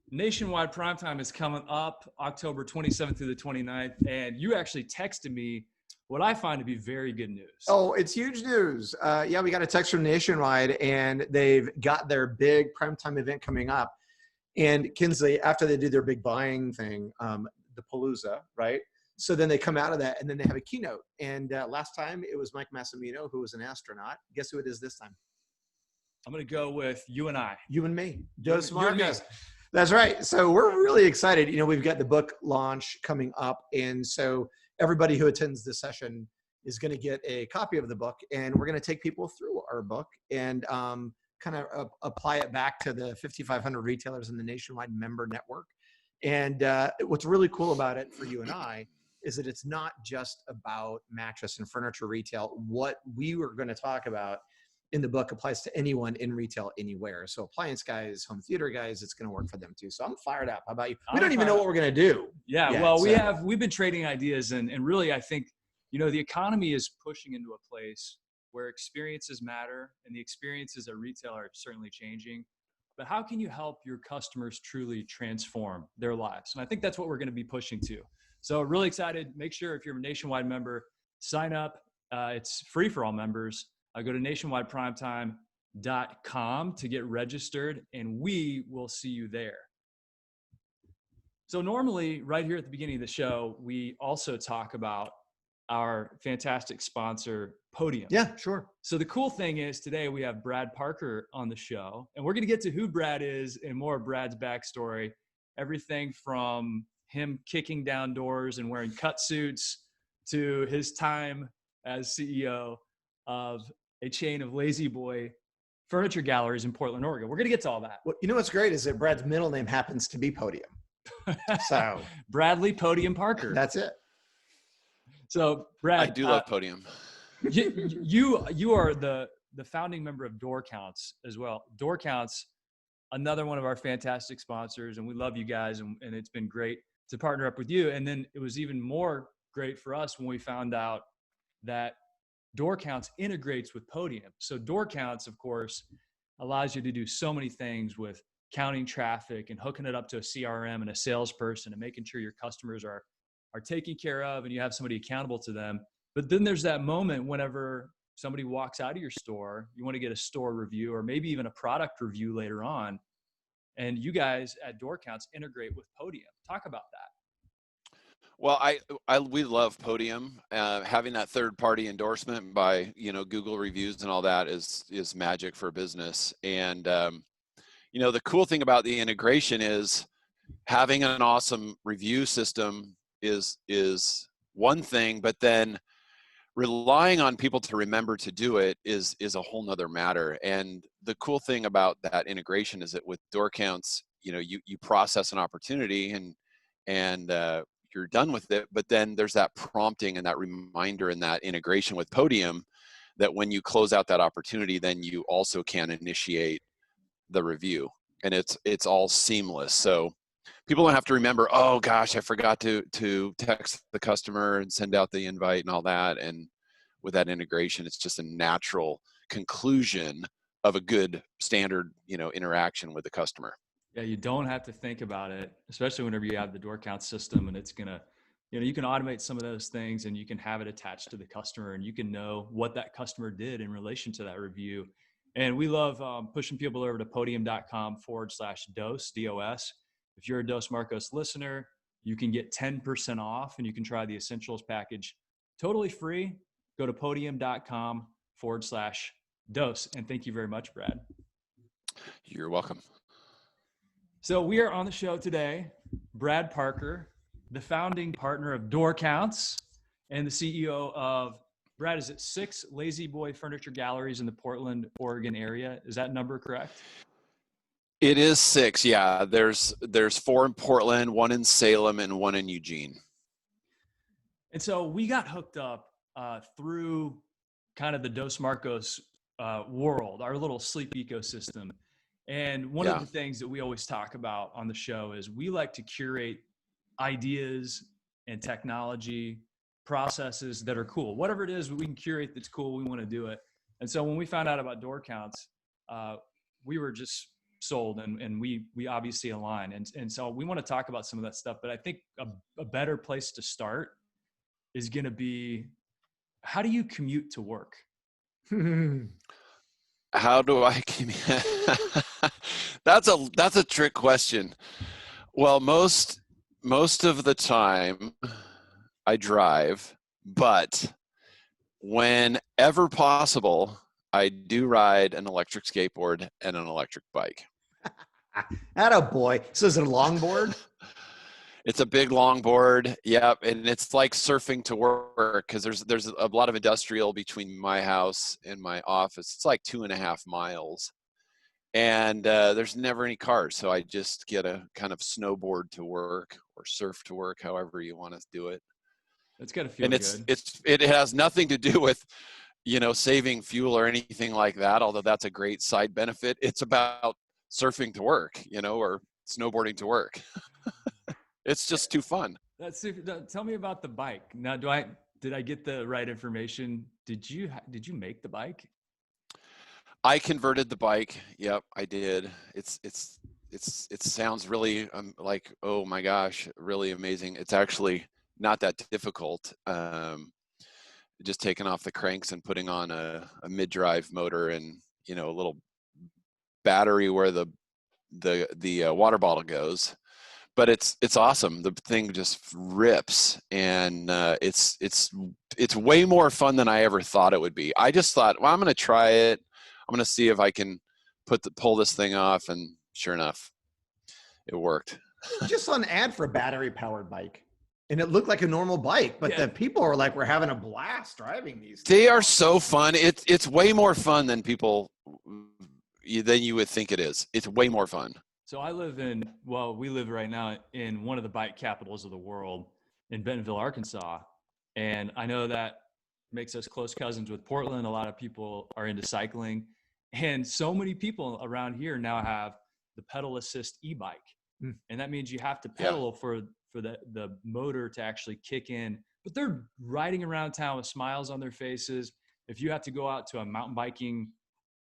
Nationwide Primetime is coming up October 27th through the 29th, and you actually texted me what I find to be very good news. Oh, it's huge news. Yeah, we got a text from Nationwide, and they've got their big Primetime event coming up. And Kinsley, after they do their big buying thing, the Palooza, right? So then they come out of that, and then they have a keynote. And last time it was Mike Massimino, who was an astronaut. Guess who it is this time? I'm going to go with you and I. You and me. Dos Marcos. That's right. So we're really excited. You know, we've got the book launch coming up. And so everybody who attends this session is going to get a copy of the book. And we're going to take people through our book and kind of apply it back to the 5,500 retailers in the Nationwide member network. And what's really cool about it for you and I is that it's not just about mattress and furniture retail. What we were going to talk about in the book applies to anyone in retail anywhere. So appliance guys, home theater guys, it's going to work for them too. So I'm fired up. How about you? We don't even know what we're going to do. Yeah. Yet, well, we've been trading ideas and really, I think, you know, the economy is pushing into a place where experiences matter, and the experiences at retail are certainly changing. But how can you help your customers truly transform their lives? And I think that's what we're going to be pushing to. So really excited. Make sure if you're a Nationwide member, sign up. It's free for all members. Go to nationwideprimetime.com to get registered, and we will see you there. So normally, right here at the beginning of the show, we also talk about our fantastic sponsor, Podium. Yeah, sure. So the cool thing is today we have Brad Parker on the show, and we're going to get to who Brad is and more of Brad's backstory. Everything from him kicking down doors and wearing cut suits to his time as CEO of a chain of Lazy Boy furniture galleries in Portland, Oregon. We're going to get to all that. Well, you know what's great is that Brad's middle name happens to be Podium. So Bradley Podium Parker. That's it. So Brad, I do love Podium. You are the founding member of Door Counts as well. Door Counts, another one of our fantastic sponsors, and we love you guys, and it's been great to partner up with you. And then it was even more great for us when we found out that Door Counts integrates with Podium. So Door Counts, of course, allows you to do so many things with counting traffic and hooking it up to a CRM and a salesperson and making sure your customers are taken care of and you have somebody accountable to them. But then there's that moment whenever somebody walks out of your store, you want to get a store review or maybe even a product review later on. And you guys at Door Counts integrate with Podium. Talk about that. Well, we love Podium. Having that third-party endorsement by Google reviews and all that is magic for business. And the cool thing about the integration is having an awesome review system is one thing, but then relying on people to remember to do it is a whole nother matter. And the cool thing about that integration is that with Door Counts, you process an opportunity and you're done with it, but then there's that prompting and that reminder and that integration with Podium that when you close out that opportunity, then you also can initiate the review, and it's all seamless. So people don't have to remember, oh gosh, I forgot to text the customer and send out the invite and all that. And with that integration, it's just a natural conclusion of a good standard, interaction with the customer. Yeah, you don't have to think about it, especially whenever you have the Door Count system, and it's gonna, you can automate some of those things, and you can have it attached to the customer, and you can know what that customer did in relation to that review. And we love pushing people over to podium.com/DOS, DOS. If you're a Dos Marcos listener, you can get 10% off, and you can try the Essentials package totally free. Go to podium.com/DOS. And thank you very much, Brad. You're welcome. So we are on the show today, Brad Parker, the founding partner of Door Counts and the CEO of, Brad, is it 6 Lazy Boy furniture galleries in the Portland, Oregon area? Is that number correct? It is 6. Yeah, there's 4 in Portland, 1 in Salem, and 1 in Eugene. And so we got hooked up through kind of the Dos Marcos world, our little sleep ecosystem. And one of the things that we always talk about on the show is we like to curate ideas and technology processes that are cool. Whatever it is we can curate that's cool, we want to do it. And so when we found out about Door Counts, we were just sold, and we obviously align. And so we want to talk about some of that stuff, but I think a better place to start is going to be, how do you commute to work? How do I that's a trick question. Well, most of the time I drive, but whenever possible, I do ride an electric skateboard and an electric bike. Atta boy. So is it a longboard? It's a big longboard, yep, and it's like surfing to work because there's a lot of industrial between my house and my office. It's like 2.5 miles, and there's never any cars, so I just get a kind of snowboard to work or surf to work, however you want to do it. It's got to feel And good. it has nothing to do with saving fuel or anything like that, although that's a great side benefit. It's about surfing to work, or snowboarding to work. It's just too fun. That's super. Tell me about the bike. Now, did I get the right information? Did you make the bike? I converted the bike. Yep, I did. It sounds really like, oh my gosh, really amazing. It's actually not that difficult. Just taking off the cranks and putting on a mid-drive motor and a little battery where the water bottle goes. But it's awesome. The thing just rips, and it's way more fun than I ever thought it would be. I just thought, well, I'm going to try it. I'm going to see if I can pull this thing off, and sure enough, it worked. Just saw an ad for a battery powered bike, and it looked like a normal bike, but the people are like, we're having a blast driving these things. They are so fun. It's way more fun than than you would think it is. It's way more fun. So we live right now in one of the bike capitals of the world, in Bentonville, Arkansas. And I know that makes us close cousins with Portland. A lot of people are into cycling. And so many people around here now have the pedal assist e-bike. And that means you have to pedal for the motor to actually kick in. But they're riding around town with smiles on their faces. If you have to go out to a mountain biking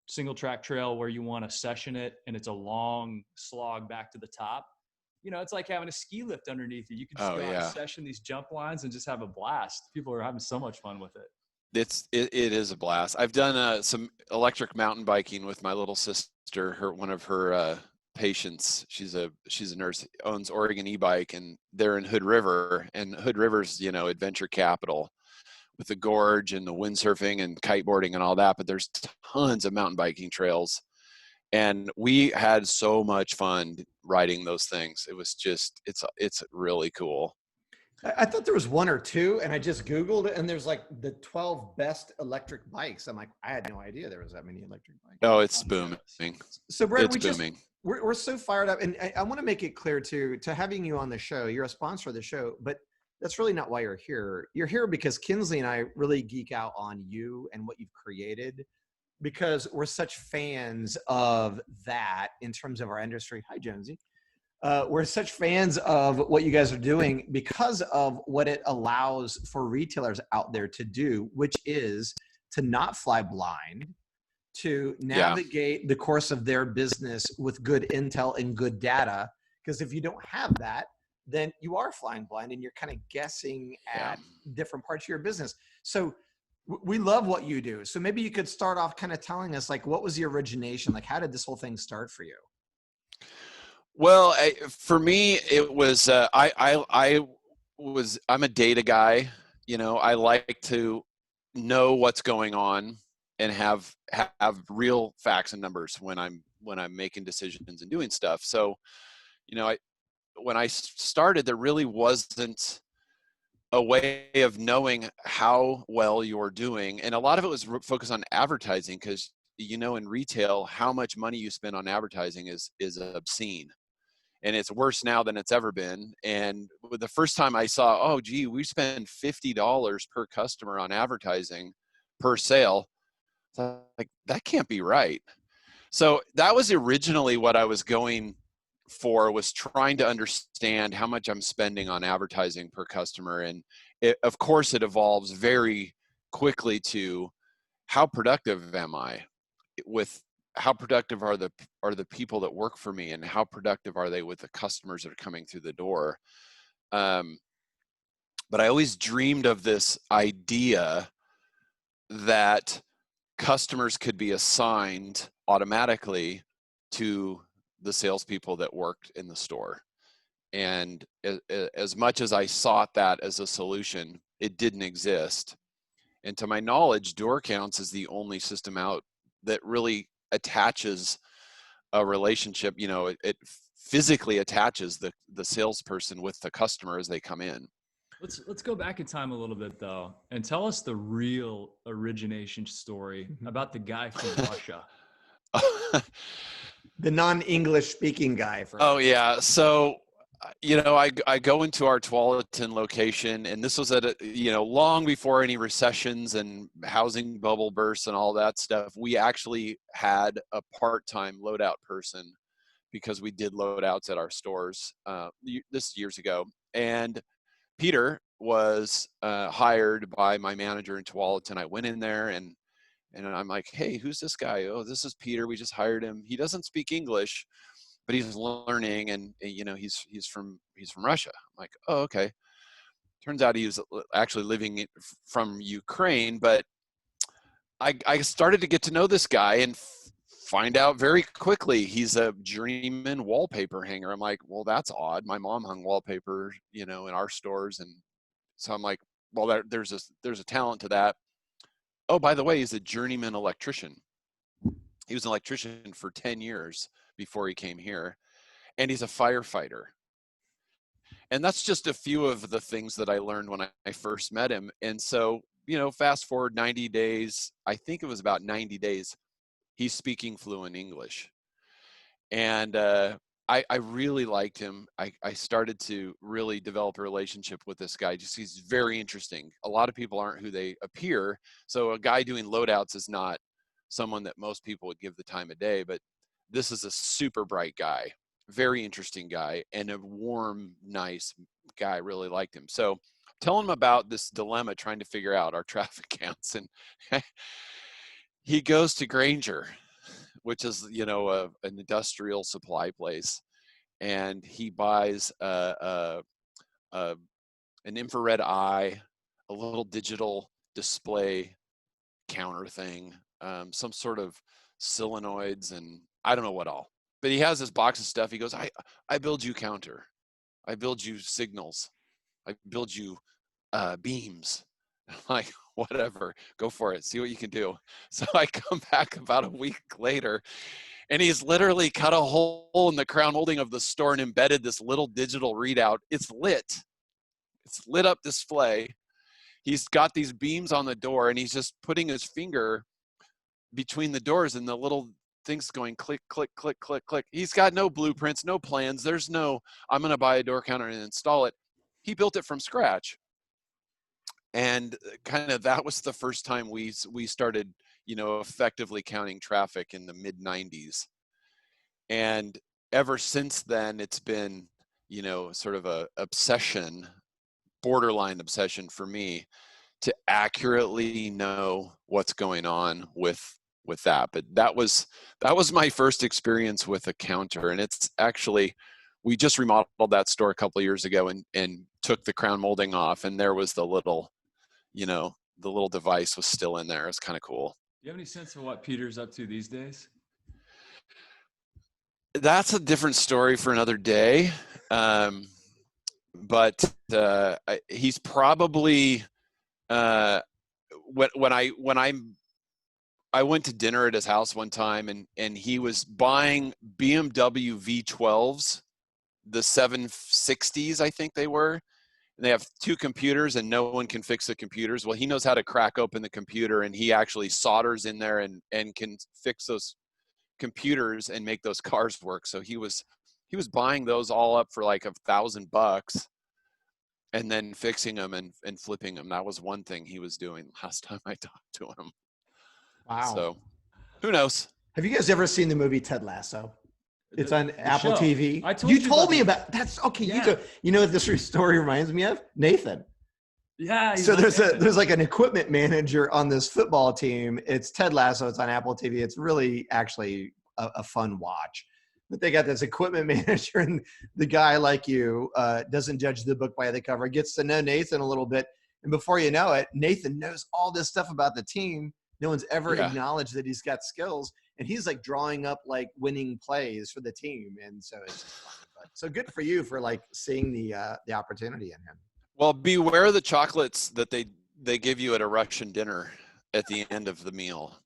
single track trail where you want to session it and it's a long slog back to the top, it's like having a ski lift underneath you. You can just go out and session these jump lines and just have a blast. People are having so much fun with it. It is a blast. I've done some electric mountain biking with my little sister. One of her patients, she's a nurse, owns Oregon e-bike, and they're in Hood River, and Hood River's adventure capital with the gorge and the windsurfing and kiteboarding and all that, but there's tons of mountain biking trails, and we had so much fun riding those things. It was just it's really cool. I thought there was one or two, and I just Googled it, and there's like the 12 best electric bikes. I'm like, I had no idea there was that many electric bikes. Oh, it's booming. So Brett, it's booming. We're so fired up, and I want to make it clear to having you on the show. You're a sponsor of the show, but that's really not why you're here. You're here because Kinsley and I really geek out on you and what you've created, because we're such fans of that in terms of our industry. Hi, Jonesy. We're such fans of what you guys are doing because of what it allows for retailers out there to do, which is to not fly blind, to navigate the course of their business with good intel and good data. Because if you don't have that, then you are flying blind and you're kind of guessing at different parts of your business. So we love what you do. So maybe you could start off kind of telling us, like, what was the origination? Like, how did this whole thing start for you? Well, for me, it was, I'm a data guy. I like to know what's going on and have real facts and numbers when I'm making decisions and doing stuff. So, when I started, there really wasn't a way of knowing how well you're doing. And a lot of it was focused on advertising because, in retail, how much money you spend on advertising is obscene. And it's worse now than it's ever been. And the first time I saw, oh, gee, we spend $50 per customer on advertising per sale, like, that can't be right. So that was originally what I was going for, was trying to understand how much I'm spending on advertising per customer. And of course, it evolves very quickly to how productive am I with how productive are the people that work for me, and how productive are they with the customers that are coming through the door? But I always dreamed of this idea that customers could be assigned automatically to the salespeople that worked in the store. And as much as I sought that as a solution, it didn't exist. And to my knowledge, Door Counts is the only system out that really attaches a relationship. You know, it physically attaches the salesperson with the customer as they come in. Let's go back in time a little bit though, and tell us the real origination story about the guy from Russia. The non-English speaking guy. Oh yeah. So, you know, I go into our Tualatin location, and this was at long before any recessions and housing bubble bursts and all that stuff. We actually had a part-time loadout person because we did loadouts at our stores this years ago. And Peter was hired by my manager in Tualatin. I went in there and I'm like, hey, who's this guy? Oh, this is Peter. We just hired him. He doesn't speak English, but he's learning, and you know, he's from Russia. I'm like, oh, okay. Turns out he was actually living from Ukraine, but I started to get to know this guy and find out very quickly he's a journeyman wallpaper hanger. I'm like, well, that's odd. My mom hung wallpaper, you know, in our stores, and so I'm like, well, there's a talent to that. Oh, by the way, he's a journeyman electrician. He was an electrician for 10 years before he came here, and he's a firefighter. And that's just a few of the things that I learned when I first met him. And so, you know, fast forward 90 days, I think it was about 90 days, he's speaking fluent English. And I really liked him. I started to really develop a relationship with this guy. Just, he's very interesting. A lot of people aren't who they appear. So a guy doing loadouts is not someone that most people would give the time of day, but this is a super bright guy, very interesting guy, and a warm, nice guy. Really liked him. So tell him about this dilemma, trying to figure out our traffic counts. And he goes to Grainger, which is, you know, an industrial supply place, and he buys an infrared eye, a little digital display counter thing, some sort of solenoids, and I don't know what all. But he has this box of stuff. He goes, I build you counter. I build you signals. I build you beams. I'm like, whatever, go for it. See what you can do. So I come back about a week later, and he's literally cut a hole in the crown molding of the store and embedded this little digital readout. It's lit. It's lit up display. He's got these beams on the door, and he's just putting his finger between the doors, and the little things going click, click, click, click, click. He's got no blueprints, no plans. There's no, I'm going to buy a door counter and install it. He built it from scratch. And kind of that was the first time we started, you know, effectively counting traffic in the mid 90s. And ever since then, it's been, you know, sort of a obsession, borderline obsession for me to accurately know what's going on with that. But that was my first experience with a counter. And it's actually, we just remodeled that store a couple of years ago and took the crown molding off, and there was the little, you know, the little device was still in there. It's kind of cool. Do you have any sense of what Peter's up to these days? That's a different story for another day. But he's probably, when I went to dinner at his house one time, and he was buying BMW V12s, the 760s, I think they were. And they have two computers, and no one can fix the computers. Well, he knows how to crack open the computer, and he actually solders in there and can fix those computers and make those cars work. So he was buying those all up for like $1,000 and then fixing them and flipping them. That was one thing he was doing last time I talked to him. Wow. So who knows? Have you guys ever seen the movie Ted Lasso? It's on Apple show. TV. I told you you told about me it. about that's okay. Yeah. You know what this story reminds me of? Nathan. Yeah. He's So there's left-handed. like an equipment manager on this football team. It's Ted Lasso. It's on Apple TV. It's really actually a fun watch. But they got this equipment manager, and the guy like you doesn't judge the book by the cover. Gets to know Nathan a little bit, and before you know it, Nathan knows all this stuff about the team. No one's ever Yeah. acknowledged that he's got skills, and he's like drawing up like winning plays for the team. And so it's just funny. But, so good for you for like seeing the opportunity in him. Well, beware the chocolates that they give you at a Russian dinner at the end of the meal.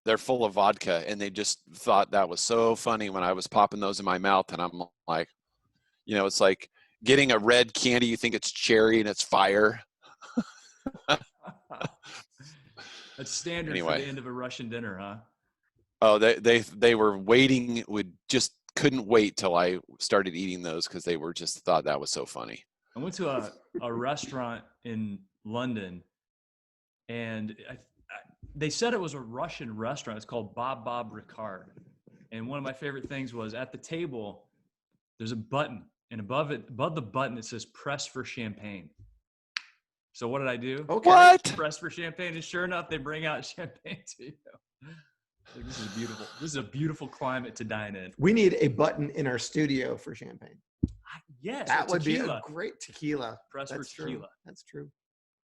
They're full of vodka, and they just thought that was so funny when I was popping those in my mouth. And I'm like, it's like getting a red candy. You think it's cherry and it's fire. That's standard Anyway. for the end of a Russian dinner, huh? Oh, they were waiting. Just couldn't wait till I started eating those because they were just thought that was so funny. I went to a restaurant in London, and they said it was a Russian restaurant. It's called Bob Ricard. And one of my favorite things was at the table, there's a button, and above the button, it says "Press for Champagne." So what did I do? Okay. What? Press for champagne, and sure enough, they bring out champagne to you. Like, this is beautiful. This is a beautiful climate to dine in. We need a button in our studio for champagne. Yes, That would be tequila. a great tequila. Press for That's tequila. true. That's true.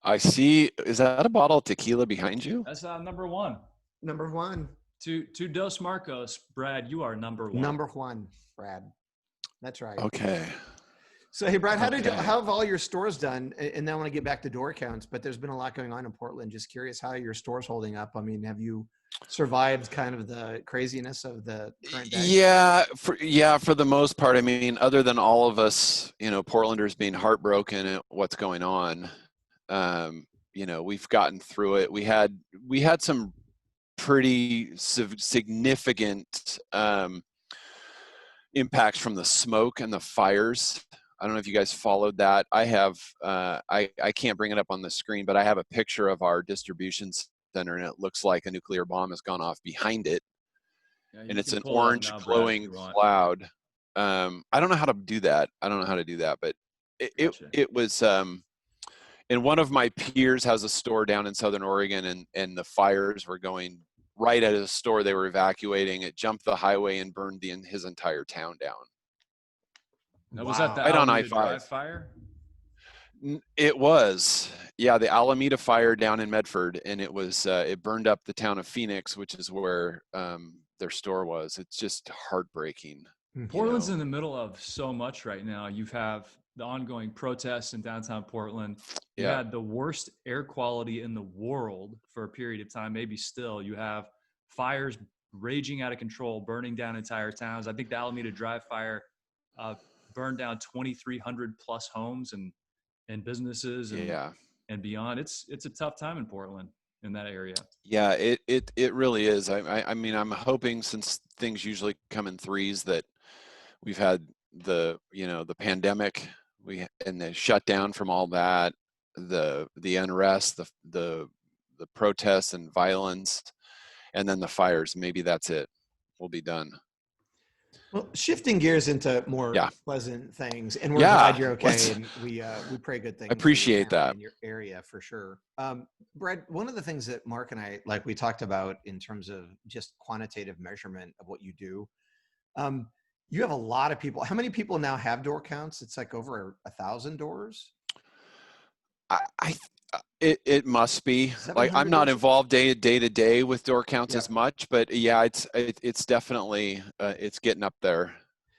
I see. Is that a bottle of tequila behind you? That's number one. Number one. To Dos Marcos, Brad, you are number one. Number one, Brad. That's right. Okay. So hey, Brad, how Okay. have all your stores done? And then I want to get back to door counts, but there's been a lot going on in Portland. Just curious how your store's holding up. I mean, have you survived kind of the craziness of the current day? Yeah, for the most part. I mean, other than all of us, Portlanders being heartbroken at what's going on, we've gotten through it. We had some pretty significant impacts from the smoke and the fires. I don't know if you guys followed that. I have, I can't bring it up on the screen, but I have a picture of our distribution center, and it looks like a nuclear bomb has gone off behind it. Yeah, you And it's can an pull it up orange now, Brad, if glowing you want. cloud. I don't know how to do that. But Gotcha. it was, and one of my peers has a store down in Southern Oregon, and the fires were going right at his store. They were evacuating. It jumped the highway and burned his entire town down. Now, was that the Right on Alameda I-5. Drive fire? It was, yeah, the Alameda fire down in Medford, and it was it burned up the town of Phoenix, which is where their store was. It's just heartbreaking. Portland's in the middle of so much right now. You have the ongoing protests in downtown Portland. You Yeah. had the worst air quality in the world for a period of time, maybe still. You have fires raging out of control, burning down entire towns. I think the Alameda Drive fire burned down 2,300 plus homes and businesses and beyond. It's a tough time in Portland in that area. Yeah, it really is. I mean, I'm hoping, since things usually come in threes, that we've had the pandemic, and the shutdown from all that, the unrest, the protests and violence, and then the fires. Maybe that's it. We'll be done. Well, shifting gears into more pleasant things, and we're Yeah, glad you're okay, and we pray good things. I appreciate for your family that. in your area for sure. Brad, one of the things that Mark and I we talked about in terms of just quantitative measurement of what you do. You have a lot of people. How many people now have door counts? It's like over 1,000 doors. It must be. Like, I'm not involved day to day with door counts as much, but yeah, it's definitely it's getting up there.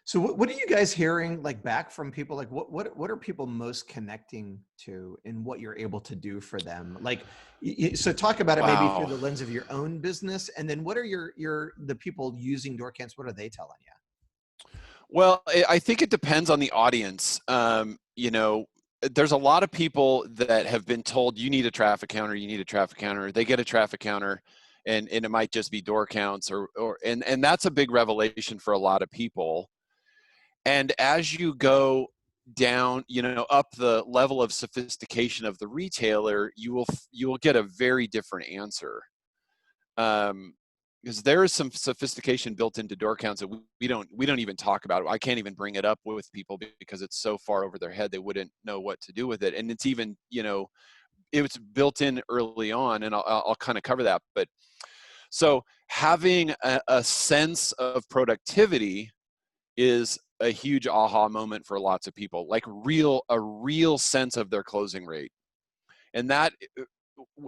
So what are you guys hearing back from people? Like what are people most connecting to, and what you're able to do for them? So talk about it maybe through the lens of your own business, and then what are the people using door counts? What are they telling you? Well, I think it depends on the audience. There's a lot of people that have been told, you need a traffic counter, they get a traffic counter, and it might just be door counts and that's a big revelation for a lot of people. And as you go down, up the level of sophistication of the retailer, you will get a very different answer. Because there is some sophistication built into door counts that we don't even talk about. I can't even bring it up with people because it's so far over their head they wouldn't know what to do with it. And it's even it was built in early on, and I'll kind of cover that. But so having a sense of productivity is a huge aha moment for lots of people, like a real sense of their closing rate. And that,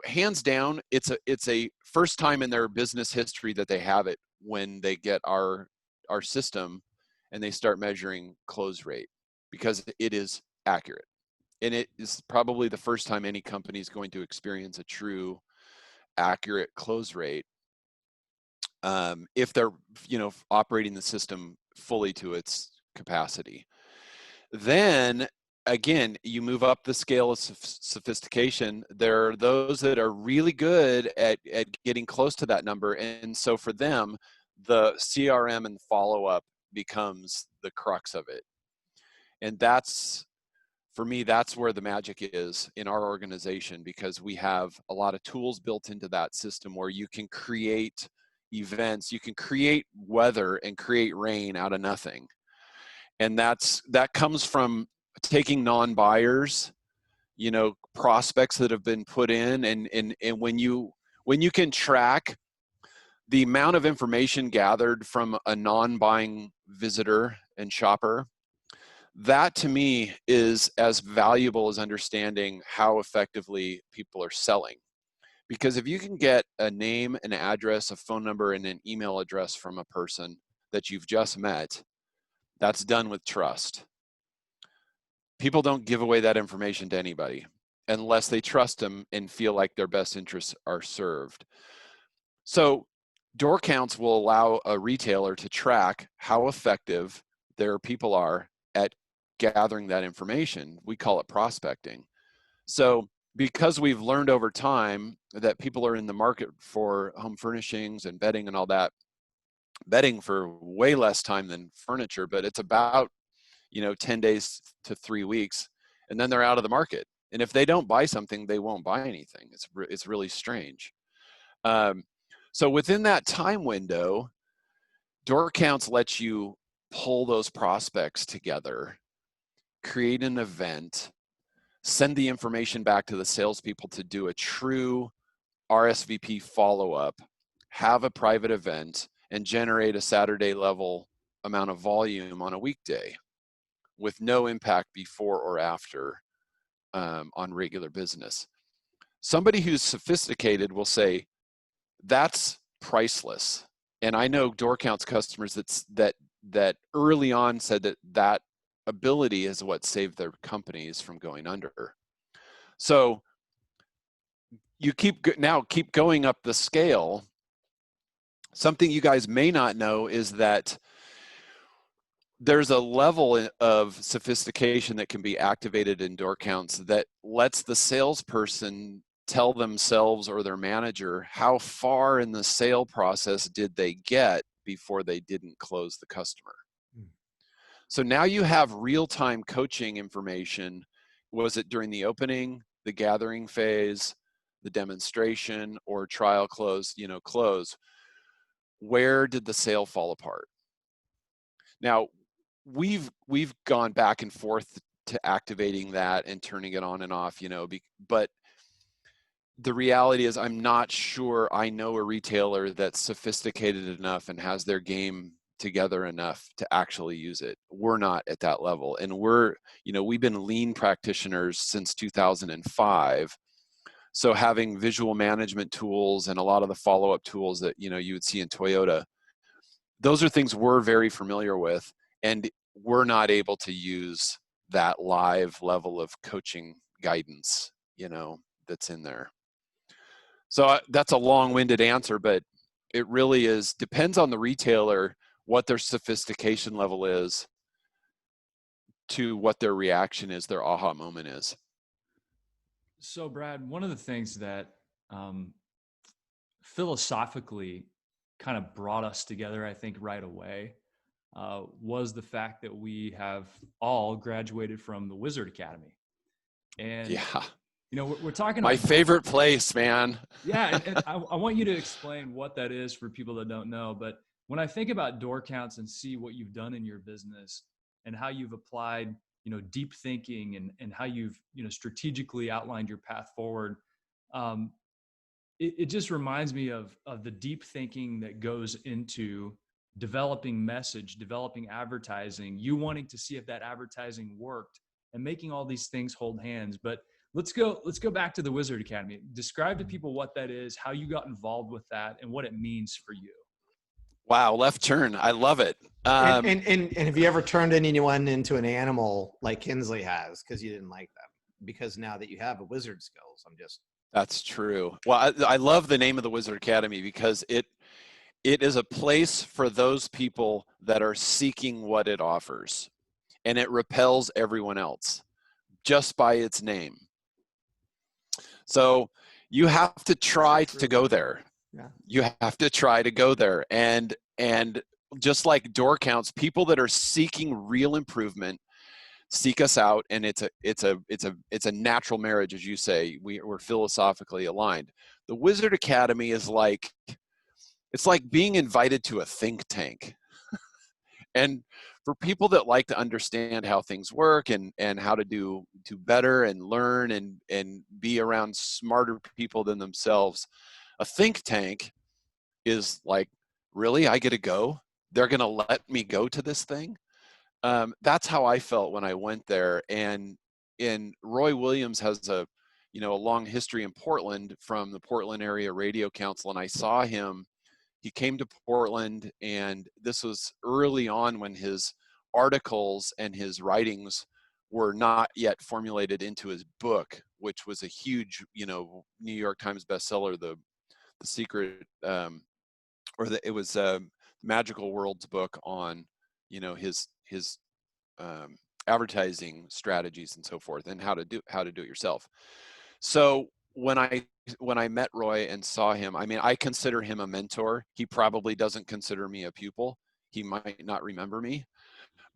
hands down, it's a first time in their business history that they have it when they get our system and they start measuring close rate, because it is accurate. And it is probably the first time any company is going to experience a true accurate close rate, if they're, operating the system fully to its capacity. Then again, you move up the scale of sophistication. There are those that are really good at getting close to that number. And so for them, the CRM and follow-up becomes the crux of it. And for me, that's where the magic is in our organization, because we have a lot of tools built into that system where you can create events, you can create weather and create rain out of nothing. And that comes from taking non-buyers, prospects that have been put in, and when you can track the amount of information gathered from a non-buying visitor and shopper, that to me is as valuable as understanding how effectively people are selling. Because if you can get a name, an address, a phone number, and an email address from a person that you've just met, that's done with trust. People don't give away that information to anybody unless they trust them and feel like their best interests are served. So door counts will allow a retailer to track how effective their people are at gathering that information. We call it prospecting. So because we've learned over time that people are in the market for home furnishings and bedding and all that, bedding for way less time than furniture, but it's about 10 days to 3 weeks, and then they're out of the market. And if they don't buy something, they won't buy anything. It's really strange. So within that time window, door counts lets you pull those prospects together, create an event, send the information back to the salespeople to do a true RSVP follow-up, have a private event, and generate a Saturday level amount of volume on a weekday with no impact before or after on regular business. Somebody who's sophisticated will say, that's priceless. And I know door counts customers that early on said that ability is what saved their companies from going under. So you keep going up the scale. Something you guys may not know is that there's a level of sophistication that can be activated in door counts that lets the salesperson tell themselves or their manager how far in the sale process did they get before they didn't close the customer. So now you have real-time coaching information. Was it during the opening, the gathering phase, the demonstration, or trial close, close? Where did the sale fall apart? Now, we've gone back and forth to activating that and turning it on and off, but the reality is I'm not sure I know a retailer that's sophisticated enough and has their game together enough to actually use it. We're not at that level. And we've been lean practitioners since 2005. So having visual management tools and a lot of the follow-up tools that, you would see in Toyota, those are things we're very familiar with, and we're not able to use that live level of coaching guidance, that's in there. So that's a long-winded answer, but it really depends on the retailer, what their sophistication level is to what their reaction is, their aha moment is. So Brad, one of the things that philosophically kind of brought us together, I think, right away, was the fact that we have all graduated from the Wizard Academy. And yeah, we're talking my about favorite place, man. Yeah, and I want you to explain what that is for people that don't know. But when I think about door counts and see what you've done in your business and how you've applied, deep thinking and how you've, strategically outlined your path forward. It just reminds me of the deep thinking that goes into developing message, developing advertising, you wanting to see if that advertising worked, and making all these things hold hands. But let's go back to the Wizard Academy. Describe to people what that is, how you got involved with that, and what it means for you. Wow, left turn. I love it. And have you ever turned anyone into an animal like Kinsley has because you didn't like them? Because now that you have a wizard skills, That's true. Well, I love the name of the Wizard Academy because it is a place for those people that are seeking what it offers, and it repels everyone else just by its name. So you have to try to go there. Yeah. You have to try to go there. And just like door counts, people that are seeking real improvement seek us out, and it's a natural marriage, as you say. We're philosophically aligned. The Wizard Academy is like, it's like being invited to a think tank. And for people that like to understand how things work and how to do better and learn and be around smarter people than themselves, a think tank is like, really, I get to go? They're going to let me go to this thing? That's how I felt when I went there. And Roy Williams has a long history in Portland from the Portland Area Radio Council, and I saw him. He came to Portland, and this was early on when his articles and his writings were not yet formulated into his book, which was a huge, New York Times bestseller, The Secret, it was Magical World's book on, his advertising strategies and so forth, and how to do it yourself. So when I met Roy and saw him, I mean, I consider him a mentor. He probably doesn't consider me a pupil. He might not remember me,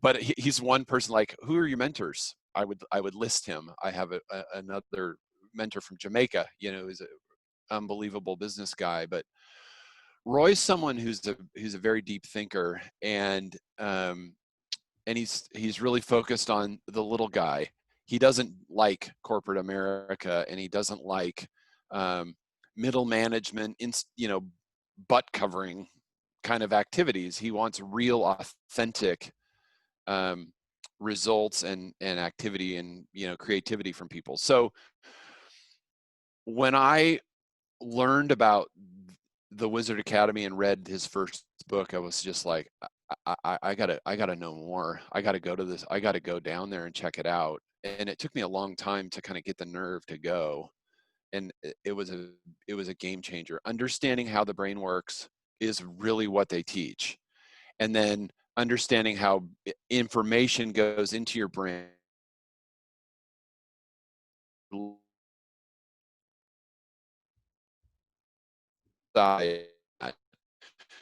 but he's one person. Like, who are your mentors? I would list him. I have another mentor from Jamaica, who's an unbelievable business guy. But Roy's someone who's a very deep thinker, and he's really focused on the little guy. He doesn't like corporate America, and he doesn't like middle management, butt covering kind of activities. He wants real, authentic results and activity and creativity from people. So when I learned about the Wizard Academy and read his first book, I was just like, I gotta know more. I gotta go to this. I gotta go down there and check it out. And it took me a long time to kind of get the nerve to go. And it was a game changer. Understanding how the brain works is really what they teach. And then understanding how information goes into your brain.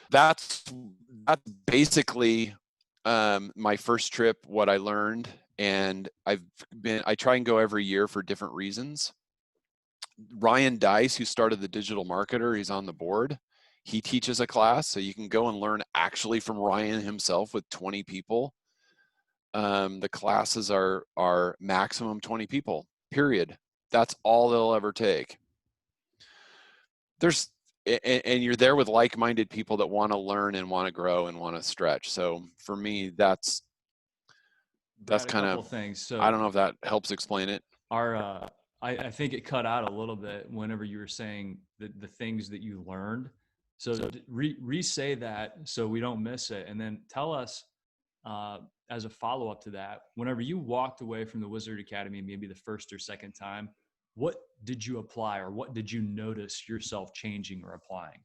That's basically my first trip, what I learned. And I try and go every year for different reasons. Ryan Deiss, who started the Digital Marketer, he's on the board. He teaches a class, so you can go and learn actually from Ryan himself with 20 people. The classes are maximum 20 people, period. That's all they'll ever take. And you're there with like-minded people that want to learn and want to grow and want to stretch. So for me, that's kind of things. So I don't know if that helps explain it. I think it cut out a little bit whenever you were saying the things that you learned. So re-say that so we don't miss it. And then tell us, as a follow-up to that, whenever you walked away from the Wizard Academy, maybe the first or second time, what did you apply, or what did you notice yourself changing or applying?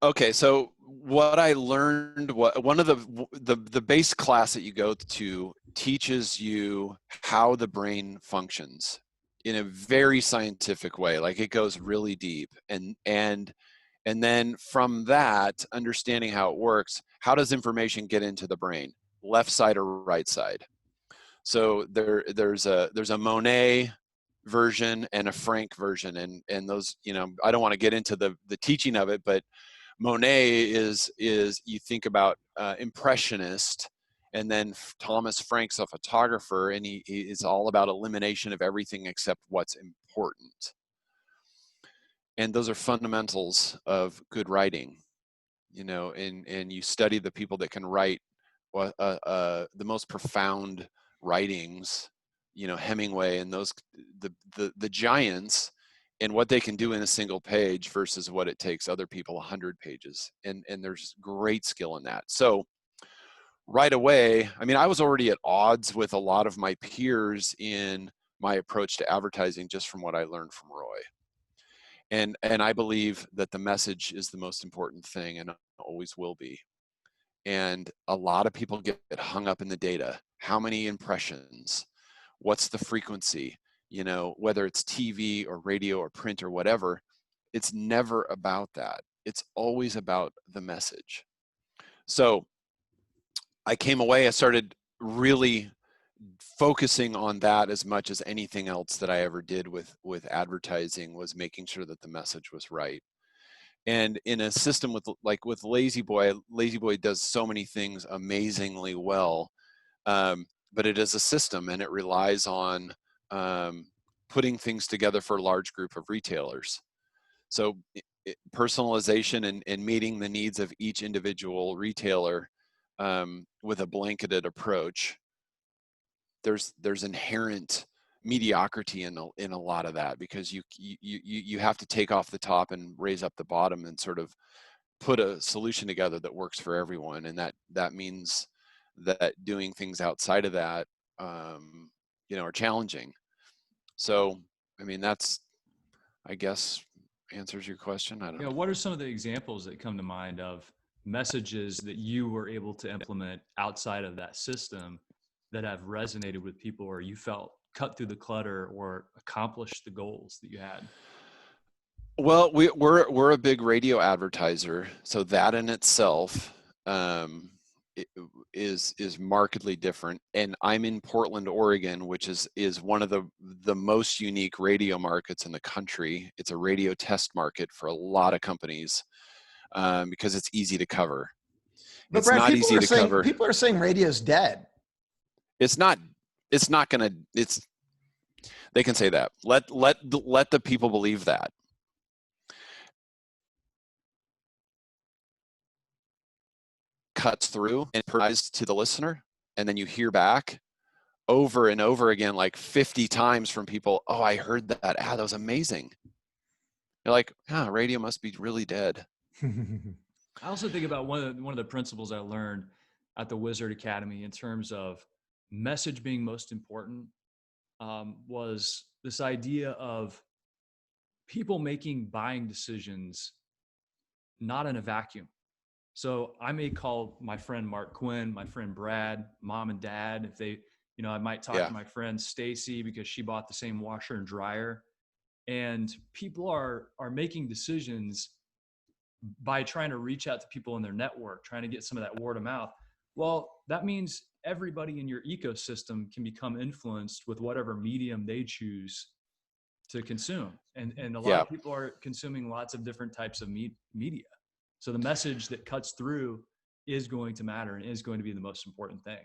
Okay, so what I learned, one of the base class that you go to teaches you how the brain functions in a very scientific way. Like, it goes really deep, and then from that, understanding how it works, how does information get into the brain, left side or right side? So there's a Monet version and a Frank version, and those, I don't want to get into the teaching of it, but Monet is you think about impressionist, And then Thomas Frank's a photographer, and he is all about elimination of everything except what's important. And those are fundamentals of good writing, you know, and you study the people that can write the most profound writings, you know, Hemingway and those, the giants, and what they can do in a single page versus what it takes other people 100 pages. And there's great skill in that. So right away, I mean, I was already at odds with a lot of my peers in my approach to advertising just from what I learned from Roy. And I believe that the message is the most important thing and always will be. And a lot of people get hung up in the data. How many impressions? What's the frequency? You know, whether it's TV or radio or print or whatever, it's never about that. It's always about the message. So I came away, I started really focusing on that as much as anything else that I ever did with advertising, was making sure that the message was right. And in a system with La-Z-Boy, La-Z-Boy does so many things amazingly well, but it is a system, and it relies on putting things together for a large group of retailers. So personalization and meeting the needs of each individual retailer with a blanketed approach, there's inherent mediocrity in a lot of that, because you have to take off the top and raise up the bottom and sort of put a solution together that works for everyone. And that means that doing things outside of that, you know, are challenging. So, I mean, that's, I guess, answers your question. I don't know. What are some of the examples that come to mind of messages that you were able to implement outside of that system that have resonated with people, or you felt cut through the clutter or accomplished the goals that you had? Well, we're a big radio advertiser, so that in itself is markedly different. And I'm in Portland, Oregon, which is one of the most unique radio markets in the country. It's a radio test market for a lot of companies because it's easy to cover. But It's Brad, not easy to cover. People are saying radio's dead. It's not. It's not gonna. It's. They can say that. Let the people believe that. Cuts through and provides to the listener, and then you hear back over and over again, like 50 times from people. Oh, I heard that. That was amazing. You're like, radio must be really dead. I also think about one of the principles I learned at the Wizard Academy in terms of message being most important, was this idea of people making buying decisions not in a vacuum. So I may call my friend Mark Quinn, my friend Brad, mom and dad, if they, you know, I might talk to my friend Stacy because she bought the same washer and dryer. And people are making decisions by trying to reach out to people in their network, trying to get some of that word of mouth. Well, that means everybody in your ecosystem can become influenced with whatever medium they choose to consume. And a lot of people are consuming lots of different types of media. So the message that cuts through is going to matter and is going to be the most important thing.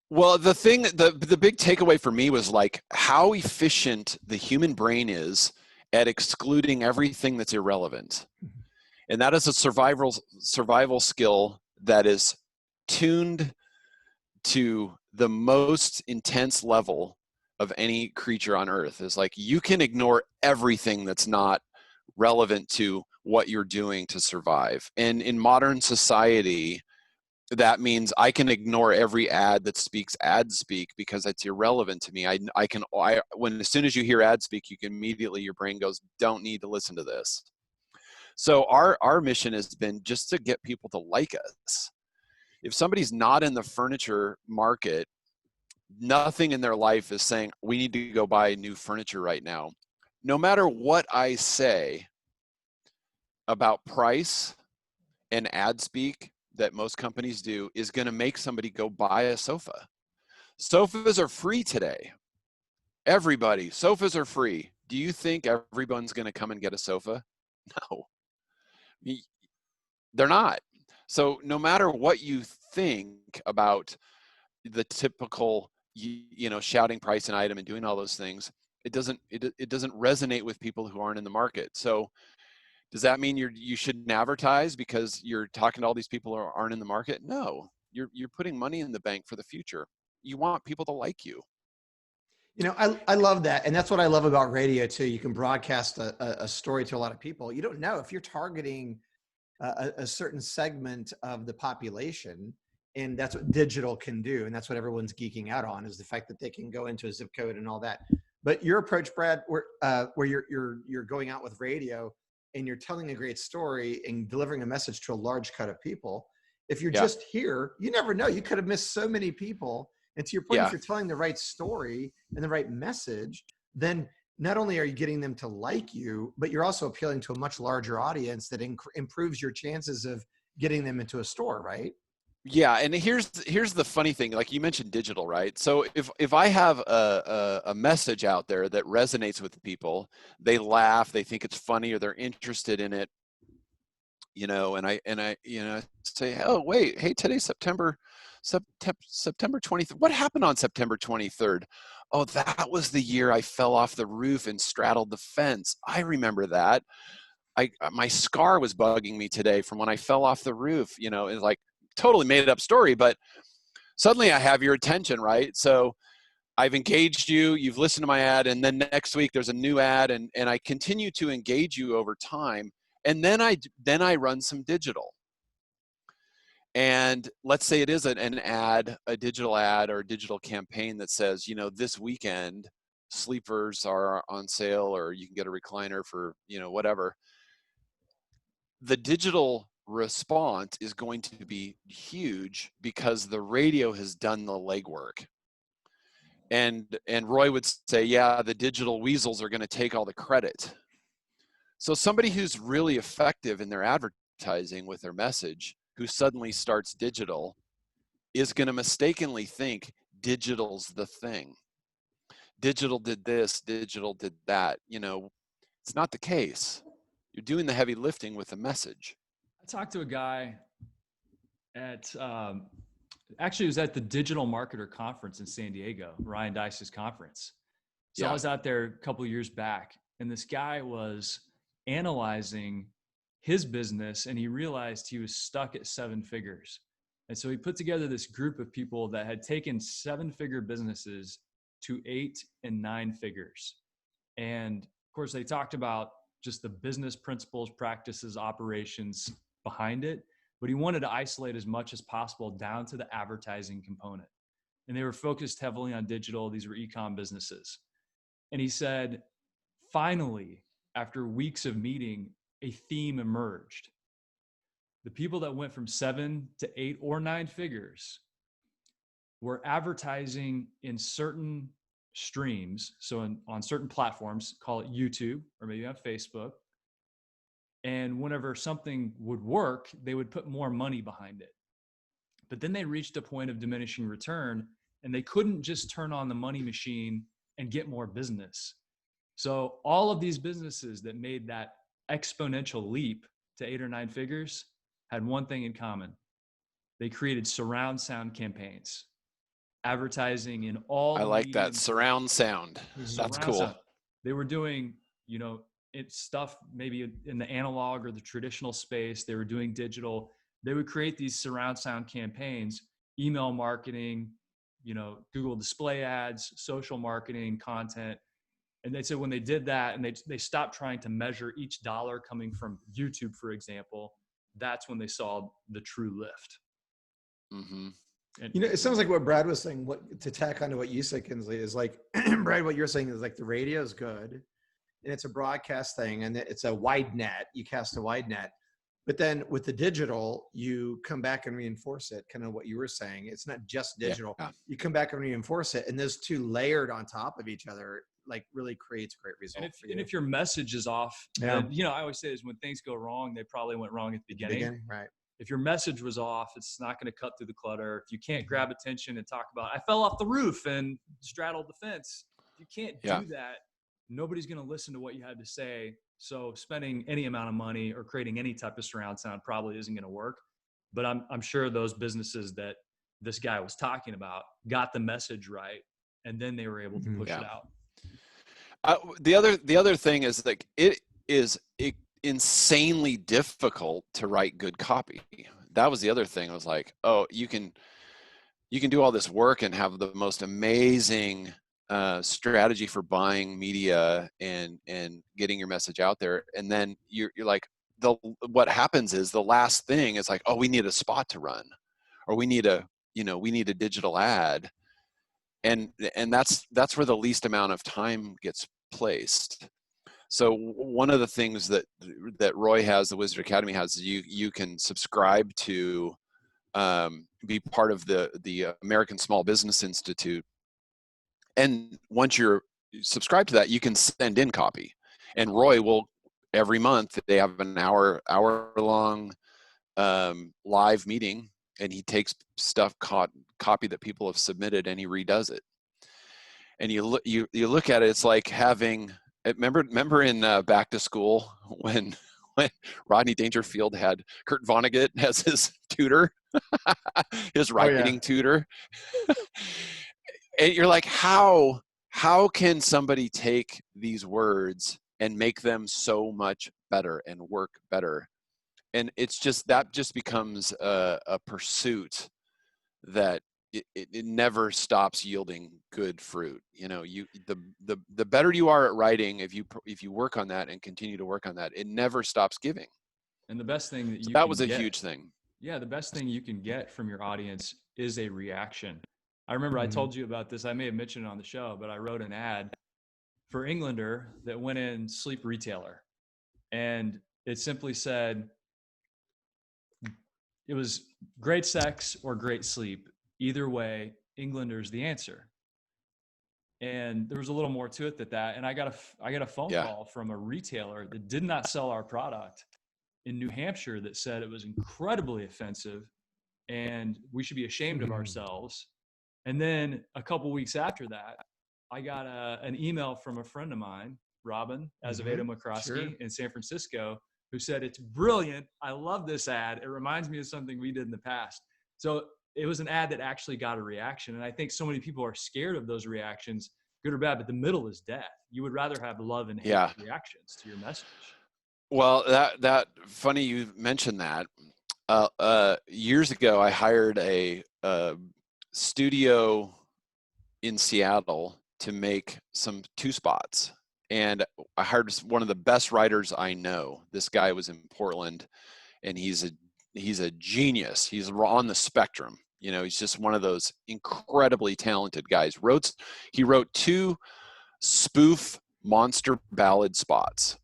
Well, the big takeaway for me was like how efficient the human brain is at excluding everything that's irrelevant. And that is a survival skill that is tuned to the most intense level of any creature on earth. Is like you can ignore everything that's not relevant to what you're doing to survive. And in modern society, that means I can ignore every ad that speaks ad speak because it's irrelevant to me. When as soon as you hear ad speak, you can immediately, your brain goes, don't need to listen to this. So our mission has been just to get people to like us. If somebody's not in the furniture market, nothing in their life is saying, we need to go buy new furniture right now. No matter what I say about price and ad speak that most companies do is going to make somebody go buy a sofa. Sofas are free today. Everybody, sofas are free. Do you think everyone's going to come and get a sofa? No, they're not. So no matter what you think about the typical, shouting price and item and doing all those things, it doesn't resonate with people who aren't in the market. So does that mean you shouldn't advertise because you're talking to all these people who aren't in the market? No, you're putting money in the bank for the future. You want people to like you. I love that. And that's what I love about radio too. You can broadcast a story to a lot of people. You don't know if you're targeting a certain segment of the population, and that's what digital can do. And that's what everyone's geeking out on, is the fact that they can go into a zip code and all that. But your approach, Brad, where you're going out with radio and you're telling a great story and delivering a message to a large cut of people. If you're just here, you never know. You could have missed so many people. And to your point, if you're telling the right story and the right message, then not only are you getting them to like you, but you're also appealing to a much larger audience that improves your chances of getting them into a store, right? Yeah, and here's the funny thing. Like you mentioned digital, right? So if I have a message out there that resonates with the people, they laugh, they think it's funny, or they're interested in it, and I say, oh wait, hey, today's September 20th. What happened on September 23rd? Oh, that was the year I fell off the roof and straddled the fence. I remember that. My scar was bugging me today from when I fell off the roof. It's like totally made up story, but suddenly I have your attention, right? So I've engaged you, you've listened to my ad, and then next week there's a new ad, and I continue to engage you over time. And then I run some digital. And let's say it is an ad, a digital ad or a digital campaign that says, this weekend sleepers are on sale, or you can get a recliner for, whatever. The digital response is going to be huge because the radio has done the legwork. And Roy would say, yeah, the digital weasels are going to take all the credit. So somebody who's really effective in their advertising with their message, who suddenly starts digital, is going to mistakenly think digital's the thing. Digital did this, digital did that. It's not the case. You're doing the heavy lifting with a message. I talked to a guy at, actually it was at the Digital Marketer Conference in San Diego, Ryan Deiss's conference. So I was out there a couple of years back, and this guy was analyzing his business, and he realized he was stuck at 7 figures. And so he put together this group of people that had taken 7-figure businesses to 8 and 9 figures. And of course, they talked about just the business principles, practices, operations behind it, but he wanted to isolate as much as possible down to the advertising component. And they were focused heavily on digital. These were e-com businesses. And he said, finally, after weeks of meeting, a theme emerged. The people that went from 7 to 8 or 9 figures were advertising in certain streams. So on certain platforms, call it YouTube or maybe on Facebook. And whenever something would work, they would put more money behind it. But then they reached a point of diminishing return, and they couldn't just turn on the money machine and get more business. So all of these businesses that made that exponential leap to 8 or 9 figures had one thing in common. They created surround sound campaigns, advertising in all. I like that surround sound. That's cool. Sound. They were doing, it's stuff maybe in the analog or the traditional space. They were doing digital. They would create these surround sound campaigns, email marketing, Google display ads, social marketing, content. And they said when they did that and they stopped trying to measure each dollar coming from YouTube, for example, that's when they saw the true lift. Mm-hmm. And, it sounds like what Brad was saying, what to tack onto what you said, Kinsley, is like, Brad, what you're saying is like the radio is good and it's a broadcast thing and it's a wide net. You cast a wide net. But then with the digital, you come back and reinforce it, kind of what you were saying. It's not just digital. Yeah. You come back and reinforce it. And those two layered on top of each other, like really creates great results. And if your message is off, then, I always say is when things go wrong, they probably went wrong at the beginning. Right. If your message was off, it's not going to cut through the clutter. If you can't grab attention and talk about, I fell off the roof and straddled the fence. If you can't do that, nobody's going to listen to what you had to say. So spending any amount of money or creating any type of surround sound probably isn't going to work. But I'm sure those businesses that this guy was talking about, got the message right, and then they were able to push it out. The other thing is like it is insanely difficult to write good copy. That was the other thing. I was like, oh, you can do all this work and have the most amazing strategy for buying media and getting your message out there, and then you're like, what happens is the last thing is like, oh, we need a spot to run, or we need a digital ad, and that's where the least amount of time gets placed. So one of the things that Roy has, the Wizard Academy has, you can subscribe to be part of the American Small Business Institute, and once you're subscribed to that, you can send in copy, and Roy will, every month they have an hour long live meeting, and he takes stuff copy that people have submitted and he redoes it. And you look at it, it's like having, remember in Back to School when Rodney Dangerfield had Kurt Vonnegut as his tutor, his writing tutor. And you're like, how can somebody take these words and make them so much better and work better? And it's just, that just becomes a pursuit that it never stops yielding good fruit. You know, the better you are at writing, if you work on that and continue to work on that, it never stops giving. And the best thing that was a huge thing. Yeah, the best thing you can get from your audience is a reaction. I remember I told you about this. I may have mentioned it on the show, but I wrote an ad for Englander that went in Sleep Retailer. And it simply said, it was great sex or great sleep. Either way, Englander's the answer. And there was a little more to it than that. And I got a phone call from a retailer that did not sell our product in New Hampshire that said it was incredibly offensive and we should be ashamed of ourselves. And then a couple weeks after that, I got an email from a friend of mine, Robin Azevedo McCroskey in San Francisco, who said, it's brilliant. I love this ad. It reminds me of something we did in the past. So it was an ad that actually got a reaction. And I think so many people are scared of those reactions, good or bad, but the middle is death. You would rather have love and hate reactions to your message. Well, that funny you mentioned that. Years ago, I hired a studio in Seattle to make two spots. And I hired one of the best writers I know. This guy was in Portland, and he's a genius. He's on the spectrum. You know, he's just one of those incredibly talented guys. He wrote 2 spoof monster ballad spots,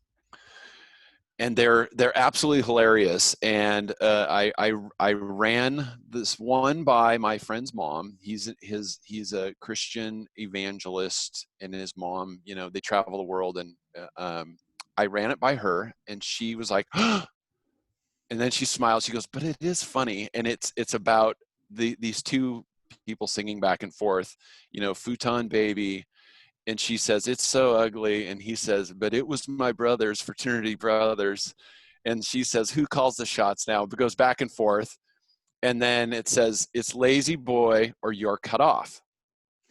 and they're absolutely hilarious. And I ran this one by my friend's mom. He's a Christian evangelist, and his mom, you know, they travel the world. And I ran it by her, and she was like, and then she smiled. She goes, "But it is funny." And it's about these 2 people singing back and forth, you know, Futon Baby. And she says, "It's so ugly." And he says, "But it was my brothers, fraternity brothers." And she says, "Who calls the shots now?" It goes back and forth. And then it says, "It's Lazy Boy or you're cut off."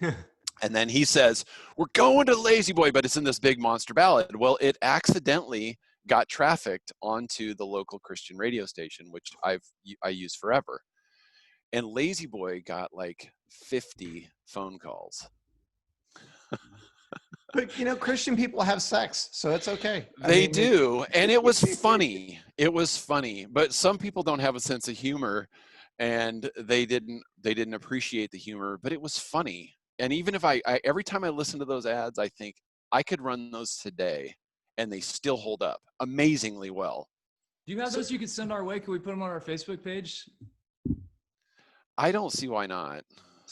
And then he says, "We're going to Lazy Boy," but it's in this big monster ballad. Well, it accidentally got trafficked onto the local Christian radio station, which I use forever. And Lazy Boy got like 50 phone calls. But, you know, Christian people have sex, so it's okay. They do. And it was funny. It was funny. But some people don't have a sense of humor, and they didn't appreciate the humor, but it was funny. And even if I every time I listen to those ads, I think I could run those today and they still hold up amazingly well. Do you have those you could send our way? Can we put them on our Facebook page? I don't see why not.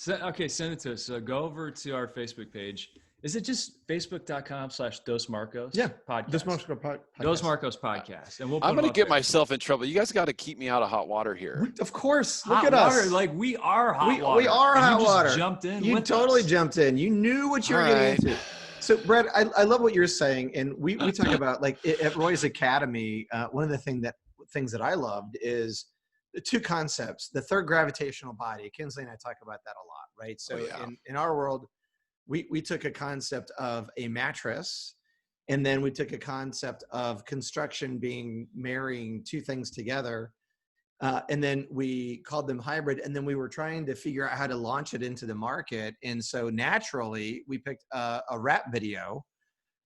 Okay, send it to us. So go over to our Facebook page. Is it just facebook.com/Dos Marcos? Yeah, podcast. Dos Marcos podcast. Dos Marcos podcast. And I'm going to get myself in trouble. You guys got to keep me out of hot water here. Of course. Look at water, us. like we are hot water. We are hot water. You just jumped in. You totally jumped in. You knew what you were getting into. So, Brett, I love what you're saying, and we talk about, like, at Roy's Academy. One of the things that I loved is the two concepts, the third gravitational body. Kinsley and I talk about that a lot, right? So in our world, we took a concept of a mattress, and then we took a concept of construction being marrying two things together. And then we called them hybrid. And then we were trying to figure out how to launch it into the market. And so naturally, we picked a rap video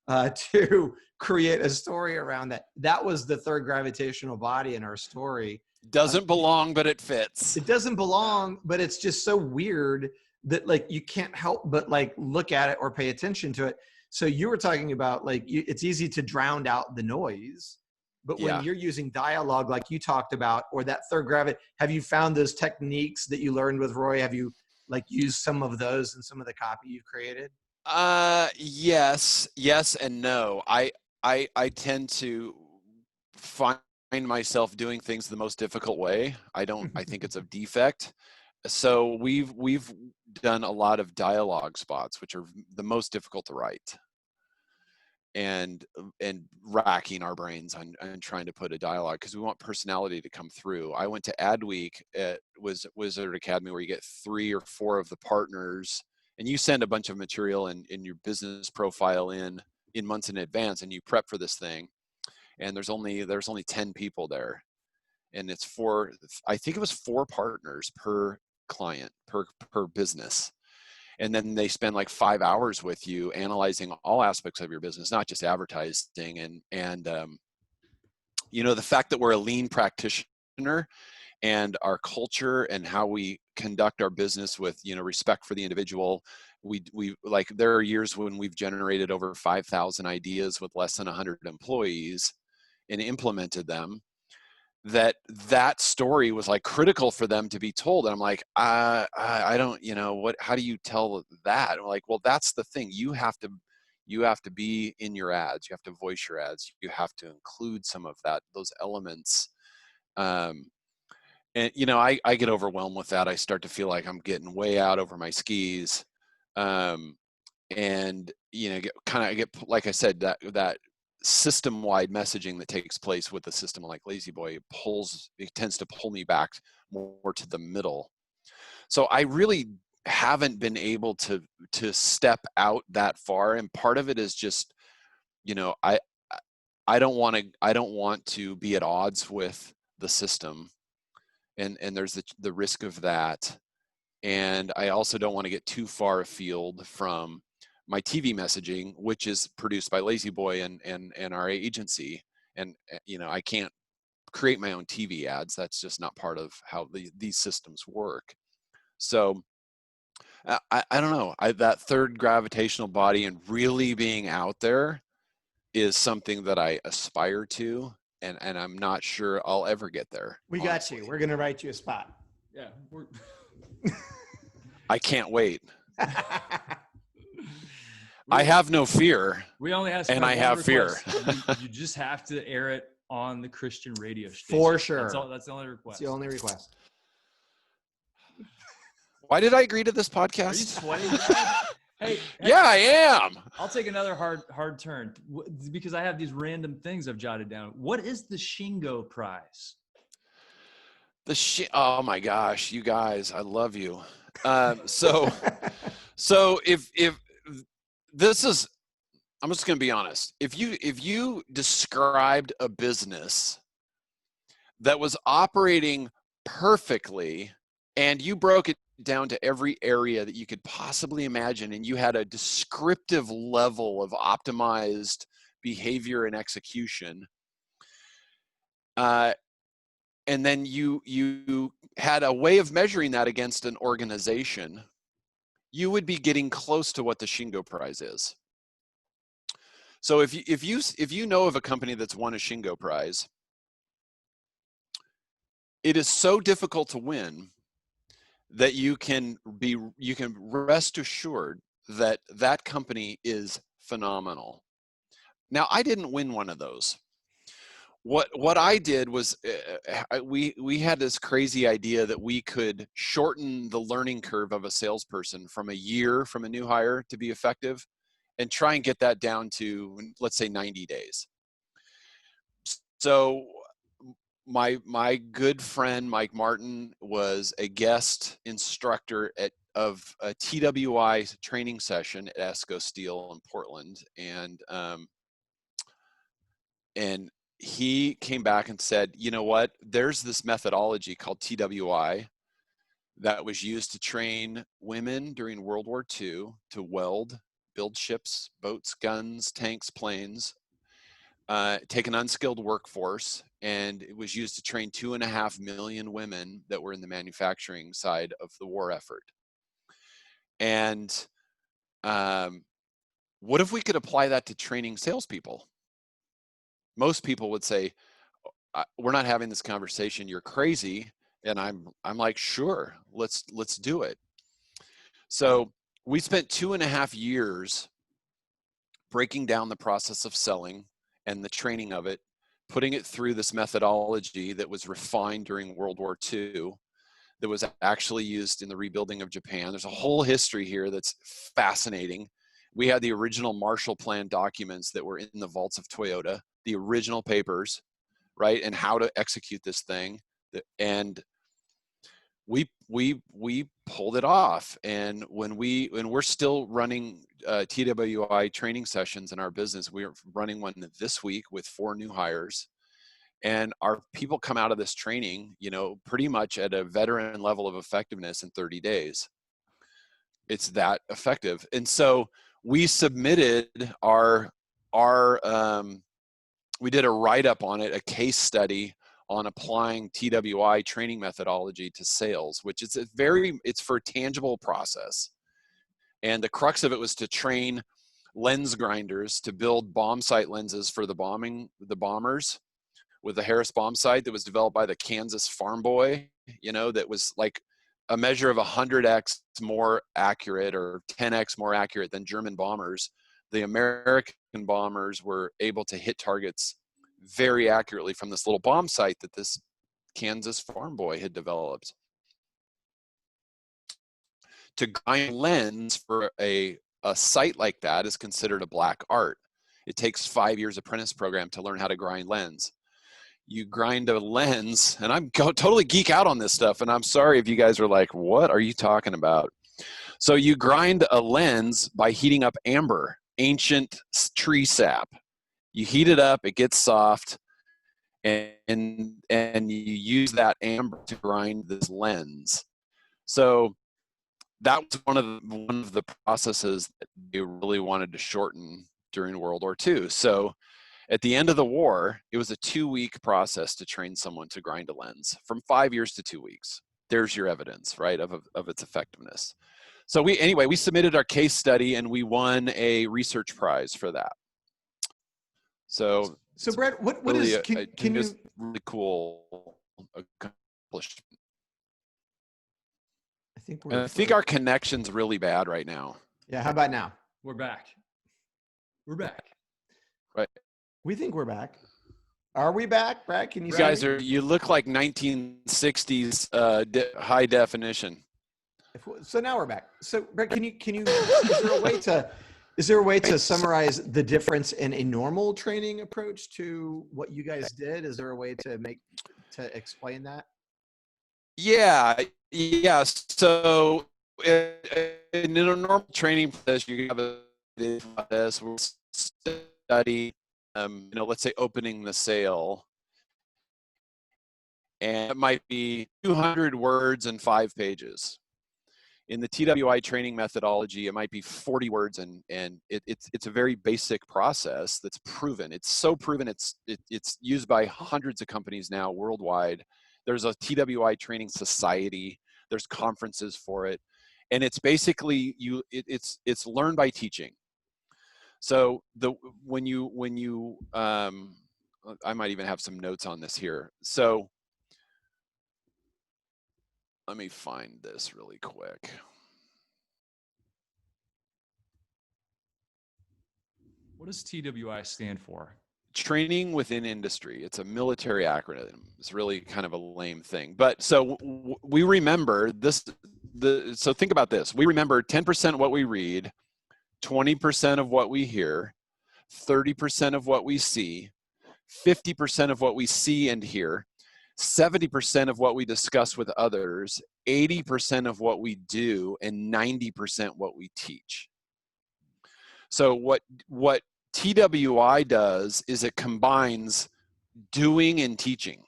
to create a story around that. That was the third gravitational body in our story. Doesn't belong, but it fits. It doesn't belong, but it's just so weird that like you can't help but like look at it or pay attention to it. So you were talking about like it's easy to drown out the noise, but when you're using dialogue like you talked about, or that third gravity, have you found those techniques that you learned with Roy? Have you like used some of those in some of the copy you've created? Yes and no. I tend to find myself doing things the most difficult way. I think it's a defect. So we've done a lot of dialogue spots, which are the most difficult to write, and racking our brains on trying to put a dialogue, because we want personality to come through. I went to Adweek at Wizard Academy, where you get 3 or 4 of the partners, and you send a bunch of material in your business profile in months in advance, and you prep for this thing. And there's only 10 people there, and it's I think it was 4 partners per client per business. And then they spend like 5 hours with you analyzing all aspects of your business, not just advertising. And the fact that we're a lean practitioner, and our culture and how we conduct our business with, respect for the individual. We like, there are years when we've generated over 5,000 ideas with less than 100 employees and implemented them. That story was like critical for them to be told. And I'm like, I don't, how do you tell that? I'm like, well, that's the thing. You have to be in your ads. You have to voice your ads. You have to include some of those elements. And, I get overwhelmed with that. I start to feel like I'm getting way out over my skis. And, I get, like I said, that system-wide messaging that takes place with a system like La-Z-Boy it tends to pull me back more to the middle. So I really haven't been able to step out that far. And part of it is just, I don't want to be at odds with the system. And there's the risk of that. And I also don't want to get too far afield from my TV messaging, which is produced by La-Z-Boy and our agency. And, I can't create my own TV ads. That's just not part of how these systems work. So I don't know. That third gravitational body and really being out there is something that I aspire to. And I'm not sure I'll ever get there. We honestly. Got you. We're going to write you a spot. Yeah. I can't wait. I have no fear. We only ask, and I have request. fear. You just have to air it on the Christian radio station. For sure. That's the only request. That's the only request. Why did I agree to this podcast? Are you sweating? Hey, yeah, I am. I'll take another hard turn, because I have these random things I've jotted down. What is the Shingo Prize? Oh my gosh, you guys, I love you. So if this is, I'm just going to be honest. If you described a business that was operating perfectly, and you broke it down to every area that you could possibly imagine, and you had a descriptive level of optimized behavior and execution, and then you had a way of measuring that against an organization, you would be getting close to what the Shingo Prize is. So if you know of a company that's won a Shingo Prize, it is so difficult to win that you can rest assured that that company is phenomenal. Now, I didn't win one of those. What I did was we had this crazy idea that we could shorten the learning curve of a salesperson from a year from a new hire to be effective, and try and get that down to, let's say, 90 days. So my good friend Mike Martin was a guest instructor of a TWI training session at ESCO Steel in Portland, and he came back and said, you know what, there's this methodology called TWI that was used to train women during World War II to weld, build ships, boats, guns, tanks, planes, take an unskilled workforce, and it was used to train 2.5 million women that were in the manufacturing side of the war effort. And what if we could apply that to training salespeople? Most people would say, we're not having this conversation, you're crazy. And I'm like, sure, let's do it. So we spent 2.5 years breaking down the process of selling and the training of it, putting it through this methodology that was refined during World War II, that was actually used in the rebuilding of Japan. There's a whole history here that's fascinating. We had the original Marshall Plan documents that were in the vaults of Toyota, the original papers, right? And how to execute this thing. And we pulled it off. And when we're still running TWI training sessions in our business, we're running one this week with 4 new hires. And our people come out of this training, pretty much at a veteran level of effectiveness in 30 days. It's that effective. And so we submitted we did a write-up on it, a case study on applying TWI training methodology to sales, which is it's for a tangible process. And the crux of it was to train lens grinders to build bomb sight lenses for the bombers with the Harris bomb sight that was developed by the Kansas farm boy, that was like a measure of 100x more accurate or 10x more accurate than German bombers. The American bombers were able to hit targets very accurately from this little bomb sight that this Kansas farm boy had developed. To grind lens for a sight like that is considered a black art. It takes 5 years apprentice program to learn how to grind lens. You grind a lens, and I'm totally geek out on this stuff, and I'm sorry if you guys are like, what are you talking about? So you grind a lens by heating up amber, ancient tree sap. You heat it up, it gets soft, and you use that amber to grind this lens. So that was one of the processes that they really wanted to shorten during World War II. So at the end of the war, it was a 2-week process to train someone to grind a lens, from 5 years to 2 weeks. There's your evidence, right, of its effectiveness. So we submitted our case study and we won a research prize for that. So Brett, what really is, can you, really cool accomplishment. I think our connection's really bad right now. Yeah, how about now? We're back. Right. We think we're back. Are we back, Brad? Can you You guys you look like 1960s high definition. So now we're back. So Brett, can you is there a way to summarize the difference in a normal training approach to what you guys did? Is there a way to explain that? Yeah. So in a normal training process, you have this study, let's say opening the sale, and it might be 200 words and 5 pages. In the TWI training methodology, it might be 40 words, and it's a very basic process that's proven. It's so proven, it's used by hundreds of companies now worldwide. There's a TWI training society. There's conferences for it, and it's basically it's learned by teaching. So when you I might even have some notes on this here. So let me find this really quick. What does TWI stand for? Training within industry. It's a military acronym. It's really kind of a lame thing. But so we remember this. So think about this. We remember 10% what we read, 20% of what we hear, 30% of what we see, 50% of what we see and hear, 70% of what we discuss with others, 80% of what we do, and 90% what we teach. So what TWI does is it combines doing and teaching.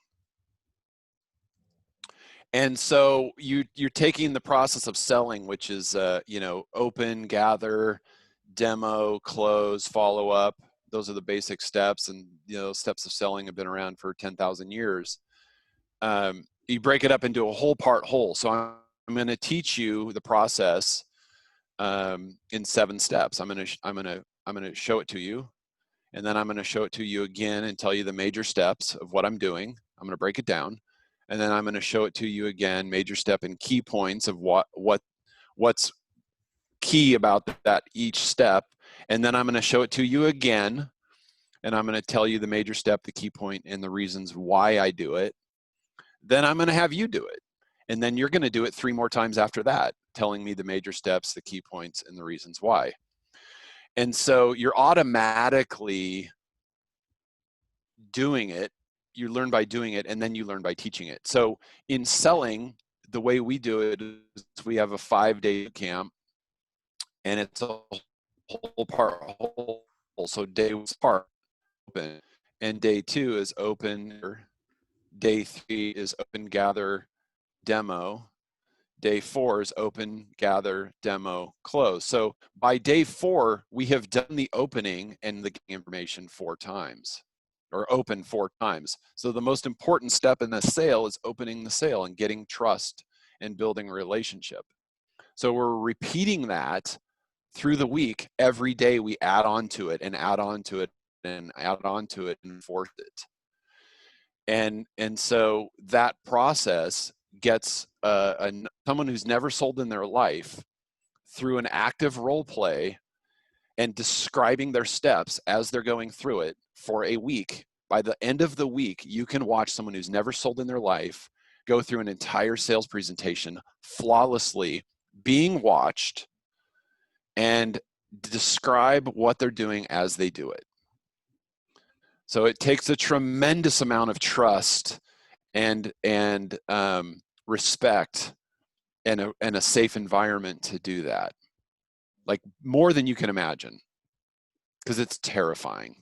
And so you're taking the process of selling, which is open, gather, demo, close, follow up. Those are the basic steps, and steps of selling have been around for 10,000 years. You break it up into a whole part whole. So I'm going to teach you the process in 7 steps. I'm going to show it to you, and then I'm going to show it to you again and tell you the major steps of what I'm doing. I'm going to break it down, and then I'm going to show it to you again, major step and key points of what's key about that each step, and then I'm going to show it to you again, and I'm going to tell you the major step, the key point, and the reasons why I do it. Then I'm going to have you do it, and then you're going to do it 3 more times after that, telling me the major steps, the key points, and the reasons why. And so you're automatically doing it. You learn by doing it, and then you learn by teaching it. So in selling, the way we do it is we have a 5-day camp, and it's a whole part whole. So day 1 is part open, and day 2 is open. Day 3 is open, gather, demo. Day 4 is open, gather, demo, close. So by day 4, we have done the opening and the information 4 times, or open 4 times. So the most important step in the sale is opening the sale and getting trust and building a relationship. So we're repeating that through the week. Every day we add on to it and add on to it and add on to it and force it. And so that process gets someone who's never sold in their life through an active role play and describing their steps as they're going through it for a week. By the end of the week, you can watch someone who's never sold in their life go through an entire sales presentation flawlessly, being watched, and describe what they're doing as they do it. So it takes a tremendous amount of trust and respect and a safe environment to do that, like more than you can imagine, because it's terrifying.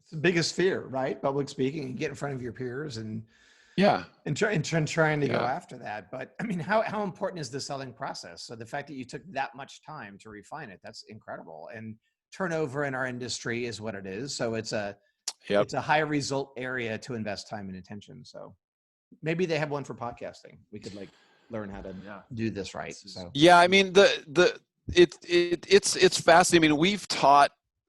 It's the biggest fear, right? Public speaking and get in front of your peers and trying to go after that. But I mean, how important is the selling process? So the fact that you took that much time to refine it, that's incredible. And turnover in our industry is what it is. So it's a high result area to invest time and attention. So maybe they have one for podcasting. We could learn how to do this right. So I mean, it's fascinating. I mean,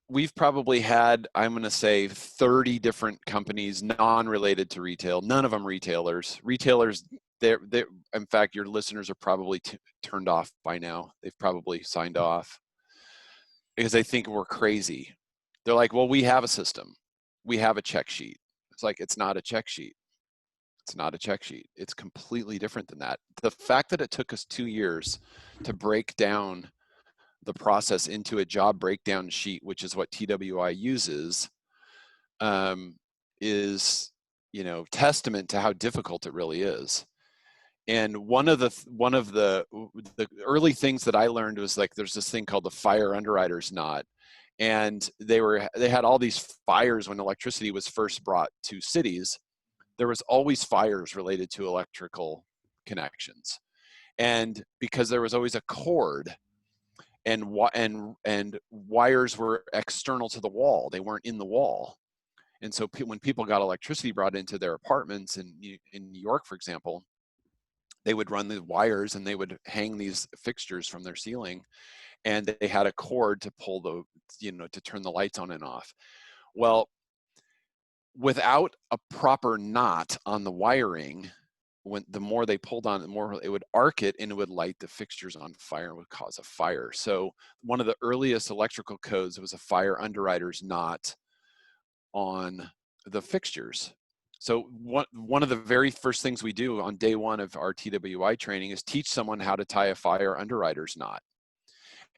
we've probably had, I'm going to say, 30 different companies non-related to retail. None of them retailers. Retailers, they're in fact, your listeners are probably turned off by now. They've probably signed off because they think we're crazy. They're like, well, we have a system. We have a check sheet. It's like, it's not a check sheet. It's not a check sheet. It's completely different than that. The fact that it took us 2 years to break down the process into a job breakdown sheet, which is what TWI uses, is, testament to how difficult it really is. And one of the early things that I learned was there's this thing called the fire underwriter's knot. And they had all these fires when electricity was first brought to cities. There was always fires related to electrical connections. And because there was always a cord, and wires were external to the wall, they weren't in the wall. And so when people got electricity brought into their apartments in New York, for example, they would run the wires and they would hang these fixtures from their ceiling, and they had a cord to pull to turn the lights on and off. Well, without a proper knot on the wiring, the more they pulled on it, the more it would arc it, and it would light the fixtures on fire and would cause a fire. So one of the earliest electrical codes was a fire underwriter's knot on the fixtures. So one of the very first things we do on day 1 of our TWI training is teach someone how to tie a fire underwriter's knot.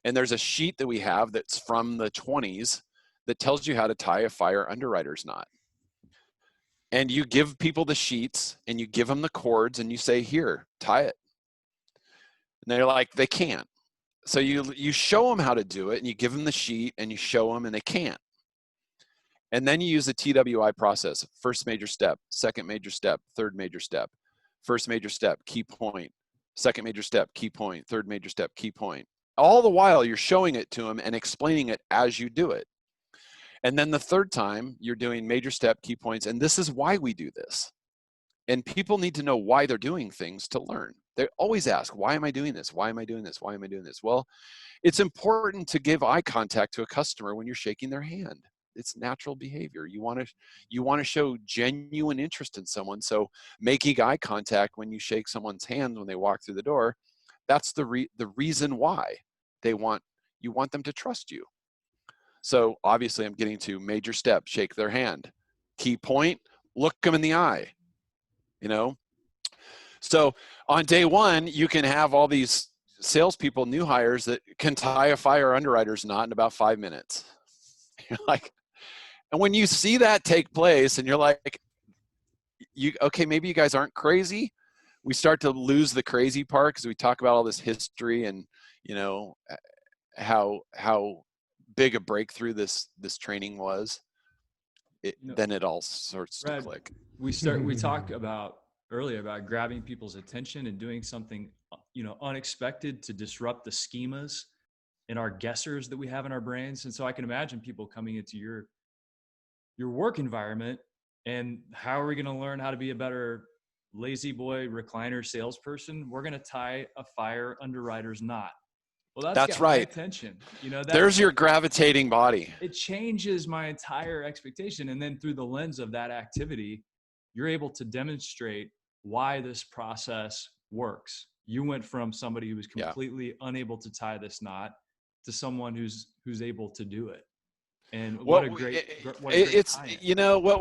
And there's a sheet that we have that's from the 20s that tells you how to tie a fire underwriter's knot. And you give people the sheets and you give them the cords and you say, here, tie it. And they're like, they can't. So you show them how to do it and you give them the sheet and you show them and they can't. And then you use the TWI process. First major step, second major step, third major step. First major step, key point. Second major step, key point. Third major step, key point. All the while you're showing it to them and explaining it as you do it. And then the third time you're doing major step, key points. And this is why we do this. And people need to know why they're doing things to learn. They always ask, why am I doing this? Why am I doing this? Why am I doing this? Well, it's important to give eye contact to a customer when you're shaking their hand. It's natural behavior. You want to show genuine interest in someone. So making eye contact when you shake someone's hand when they walk through the door, that's the reason why you want them to trust you. So obviously I'm getting to major step, shake their hand. Key point, look them in the eye. So on day one, you can have all these salespeople, new hires that can tie a fire underwriter's knot in about 5 minutes. You're like, and when you see that take place and you're like, okay, maybe you guys aren't crazy. We start to lose the crazy part because we talk about all this history and, how big a breakthrough this training was. Then it all starts to click. We talk about earlier about grabbing people's attention and doing something, unexpected to disrupt the schemas and our guessers that we have in our brains. And so I can imagine people coming into your work environment and how are we going to learn how to be a better lazy boy recliner salesperson? We're going to tie a fire underwriter's knot. Well, that's right. My attention. There's your gravitating body. It changes my entire expectation. And then through the lens of that activity, you're able to demonstrate why this process works. You went from somebody who was completely unable to tie this knot to someone who's able to do it. And what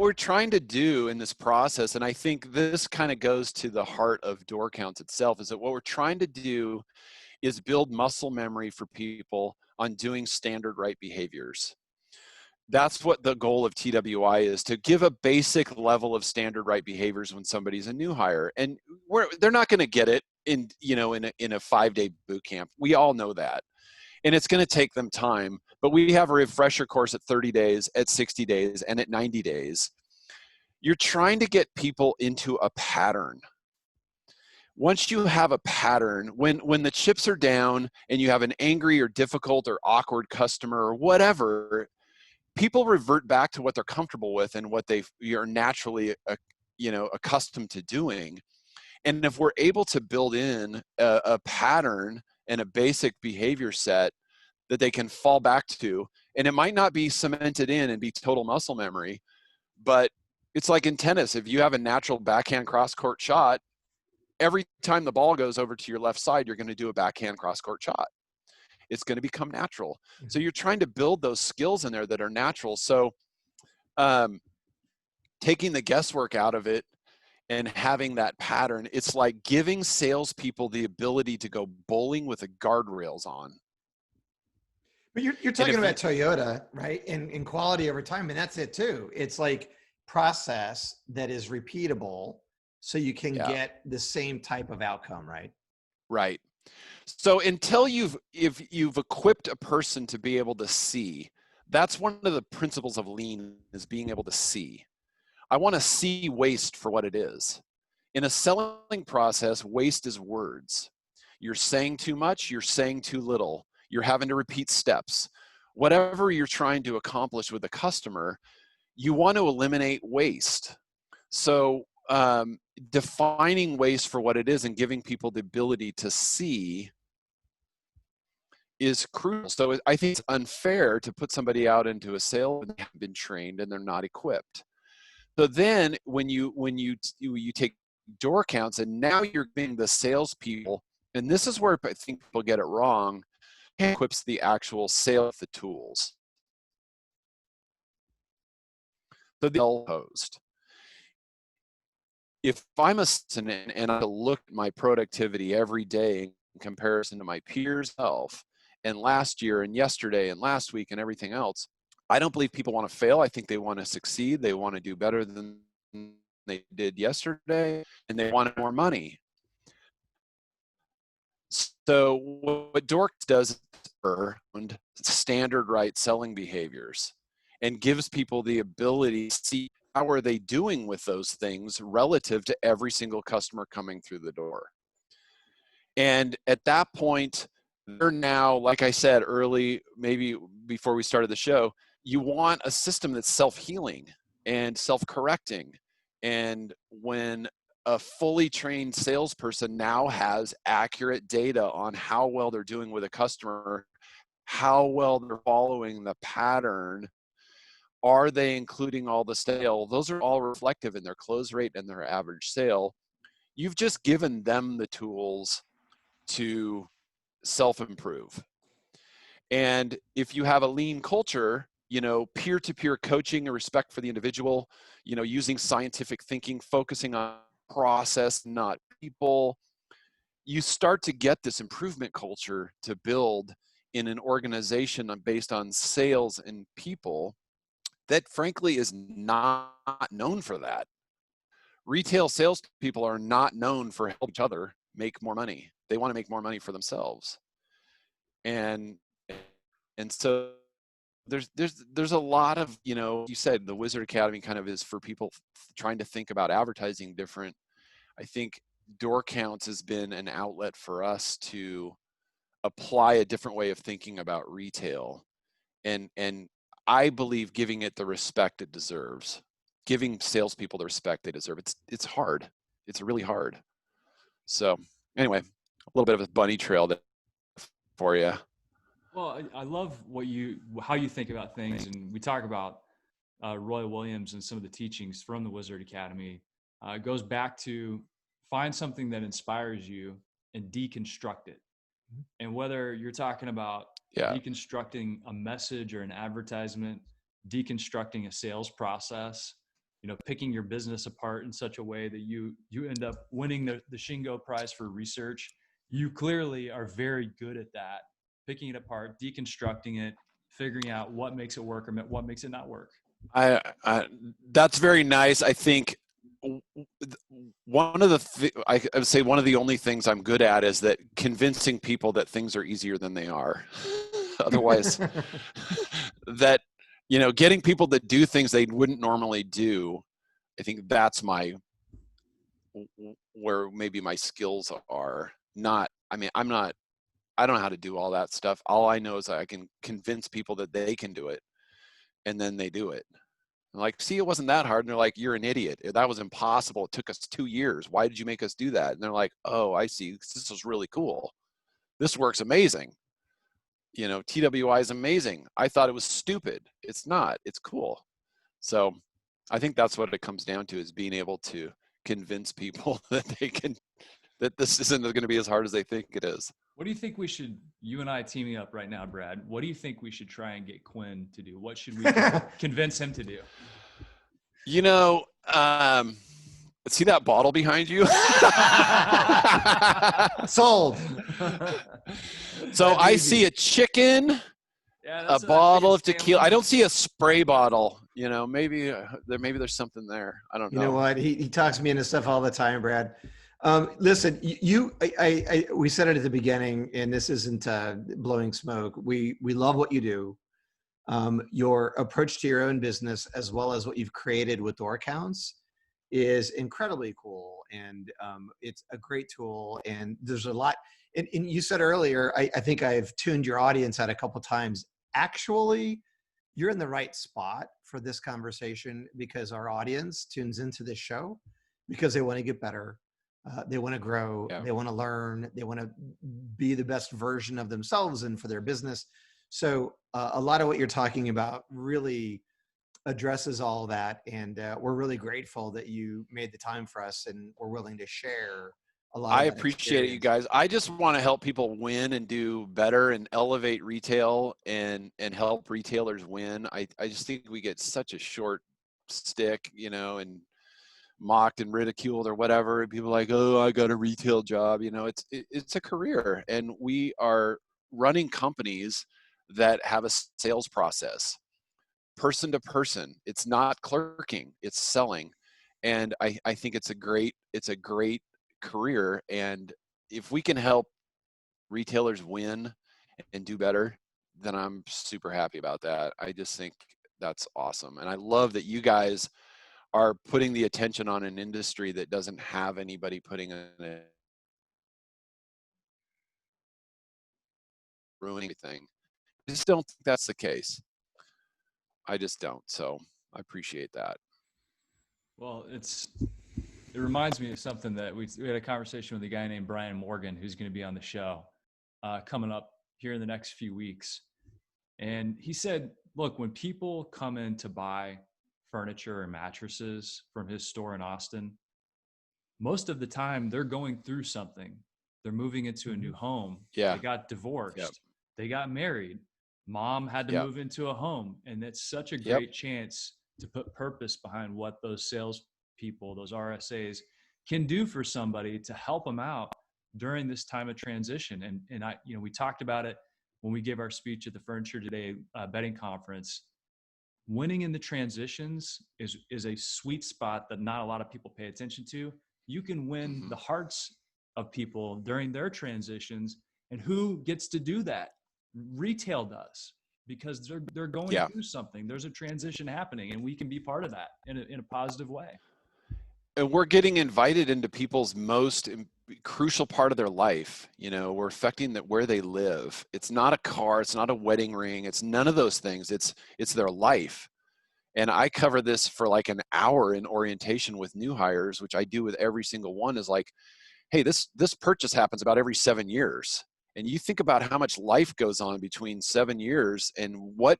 we're trying to do in this process, and I think this kind of goes to the heart of Door Counts itself, is that what we're trying to do is build muscle memory for people on doing standard right behaviors. That's what the goal of TWI is, to give a basic level of standard right behaviors when somebody's a new hire. And they're not going to get it in a 5-day boot camp. We all know that. And it's going to take them time, but we have a refresher course at 30 days, at 60 days, and at 90 days. You're trying to get people into a pattern. Once you have a pattern, when the chips are down and you have an angry or difficult or awkward customer or whatever, people revert back to what they're comfortable with and what you're naturally accustomed to doing. And if we're able to build in a pattern and a basic behavior set that they can fall back to, and it might not be cemented in and be total muscle memory, but it's like in tennis. If you have a natural backhand cross-court shot, every time the ball goes over to your left side, you're going to do a backhand cross-court shot. It's going to become natural. So you're trying to build those skills in there that are natural. So taking the guesswork out of it and having that pattern, it's like giving salespeople the ability to go bowling with the guardrails on. But you're talking about Toyota, right? And quality over time, and that's it too. It's like process that is repeatable so you can get the same type of outcome, right? Right. So until you've equipped a person to be able to see, that's one of the principles of lean, is being able to see. I want to see waste for what it is. In a selling process, waste is words. You're saying too much, you're saying too little, you're having to repeat steps. Whatever you're trying to accomplish with a customer, you want to eliminate waste. So defining waste for what it is and giving people the ability to see is crucial. So I think it's unfair to put somebody out into a sale and they haven't been trained and they're not equipped. So then when you take door counts and now you're getting the salespeople, and this is where I think people get it wrong, equips the actual sale of the tools. So the post. If I'm a student and I look at my productivity every day in comparison to my peers' self, and last year and yesterday and last week and everything else, I don't believe people want to fail. I think they want to succeed. They want to do better than they did yesterday, and they wanted more money. So what Dorks does is standard right selling behaviors and gives people the ability to see how are they doing with those things relative to every single customer coming through the door. And at that point, they're now, like I said early, maybe before we started the show, you want a system that's self-healing and self-correcting. And when a fully trained salesperson now has accurate data on how well they're doing with a customer, how well they're following the pattern, are they including all the sale? Those are all reflective in their close rate and their average sale. You've just given them the tools to self-improve. And if you have a lean culture, peer-to-peer coaching and respect for the individual, using scientific thinking, focusing on process, not people, you start to get this improvement culture to build in an organization based on sales and people that frankly is not known for that. Retail salespeople are not known for helping each other make more money. They want to make more money for themselves. And so there's a lot of, you said the Wizard Academy kind of is for people trying to think about advertising different. I think Door Counts has been an outlet for us to apply a different way of thinking about retail. And I believe giving it the respect it deserves, giving salespeople the respect they deserve. It's hard. It's really hard. So anyway, a little bit of a bunny trail there for you. Well, I love how you think about things, and we talk about Roy Williams and some of the teachings from the Wizard Academy. It goes back to find something that inspires you and deconstruct it. And whether you're talking about deconstructing a message or an advertisement, deconstructing a sales process, picking your business apart in such a way that you end up winning the Shingo Prize for research. You clearly are very good at that. Picking it apart, deconstructing it, figuring out what makes it work or what makes it not work. That's very nice. I think one of I would say one of the only things I'm good at is that convincing people that things are easier than they are. Otherwise, that, getting people to do things they wouldn't normally do. I think that's where maybe my skills are. I don't know how to do all that stuff. All I know is I can convince people that they can do it, and then they do it. I'm like, see, it wasn't that hard. And they're like, you're an idiot. That was impossible. It took us 2 years. Why did you make us do that? And they're like, oh, I see. This is really cool. This works amazing. TWI is amazing. I thought it was stupid. It's not. It's cool. So I think that's what it comes down to, is being able to convince people that this isn't going to be as hard as they think it is. What do you think you and I teaming up right now, Brad, what do you think we should try and get Quinn to do? What should we convince him to do? See that bottle behind you? Sold. So I see a chicken, a bottle of tequila. I don't see a spray bottle. Maybe there's something there. I don't know. You know what? He talks me into stuff all the time, Brad. Listen, we said it at the beginning, and this isn't blowing smoke. We love what you do. Your approach to your own business, as well as what you've created with Door Counts, is incredibly cool, and it's a great tool. And there's a lot. And you said earlier, I think I've tuned your audience out a couple of times. Actually, you're in the right spot for this conversation, because our audience tunes into this show because they want to get better. They want to grow. Yeah. They want to learn. They want to be the best version of themselves and for their business. So a lot of what you're talking about really addresses all that. And we're really grateful that you made the time for us, and we're willing to share a lot. I appreciate it, you guys. I just want to help people win and do better and elevate retail and help retailers win. I just think we get such a short stick, and mocked and ridiculed or whatever, and people are like, oh, I got a retail job. It's a career, and we are running companies that have a sales process, person to person. It's not clerking, it's selling. And I think it's a great career. And if we can help retailers win and do better, then I'm super happy about that. I just think that's awesome. And I love that you guys are putting the attention on an industry that doesn't have anybody putting in it, ruining anything. I just don't think that's the case. I just don't. So I appreciate that. Well, it reminds me of something that we had a conversation with a guy named Brian Morgan, who's going to be on the show coming up here in the next few weeks. And he said, look, when people come in to buy furniture or mattresses from his store in Austin, most of the time they're going through something. They're moving into a new home. Yeah. They got divorced. Yep. They got married. Mom had to move into a home. And it's such a great chance to put purpose behind what those salespeople, those RSAs can do for somebody to help them out during this time of transition. And I, we talked about it when we gave our speech at the Furniture Today betting conference. Winning in the transitions is a sweet spot that not a lot of people pay attention to. You can win the hearts of people during their transitions. And who gets to do that? Retail does, because they're going through something. There's a transition happening, and we can be part of that in a positive way. And we're getting invited into people's most crucial part of their life. We're affecting where they live. It's not a car. It's not a wedding ring. It's none of those things. It's their life. And I cover this for like an hour in orientation with new hires, which I do with every single one, is like, hey, this purchase happens about every 7 years. And you think about how much life goes on between 7 years, and what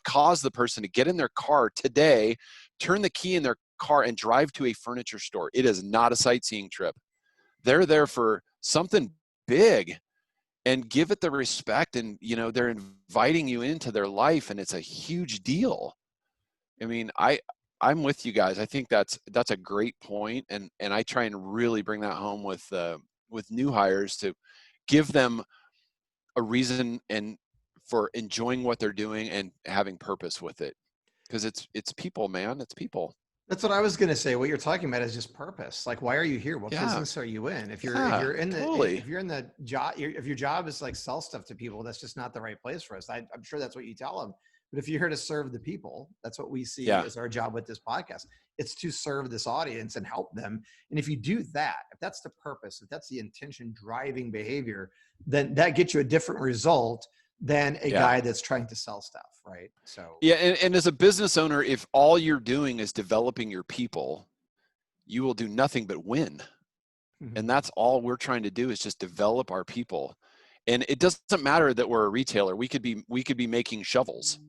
caused the person to get in their car today, turn the key in their car, and drive to a furniture store. It is not a sightseeing trip. They're there for something big, and give it the respect. And they're inviting you into their life, and it's a huge deal. I mean, I'm with you guys. I think that's a great point, and I try and really bring that home with new hires, to give them a reason and for enjoying what they're doing and having purpose with it, because it's people, man. It's people. That's what I was going to say. What you're talking about is just purpose. Like, why are you here? What business are you in? If you're in the job, if your job is like sell stuff to people, that's just not the right place for us. I'm sure that's what you tell them. But if you're here to serve the people, that's what we see as our job with this podcast. It's to serve this audience and help them. And if you do that, if that's the purpose, if that's the intention driving behavior, then that gets you a different result than a guy that's trying to sell stuff, right? So and as a business owner, if all you're doing is developing your people, you will do nothing but win. And that's all we're trying to do, is just develop our people. And it doesn't matter that we're a retailer. We could be making shovels.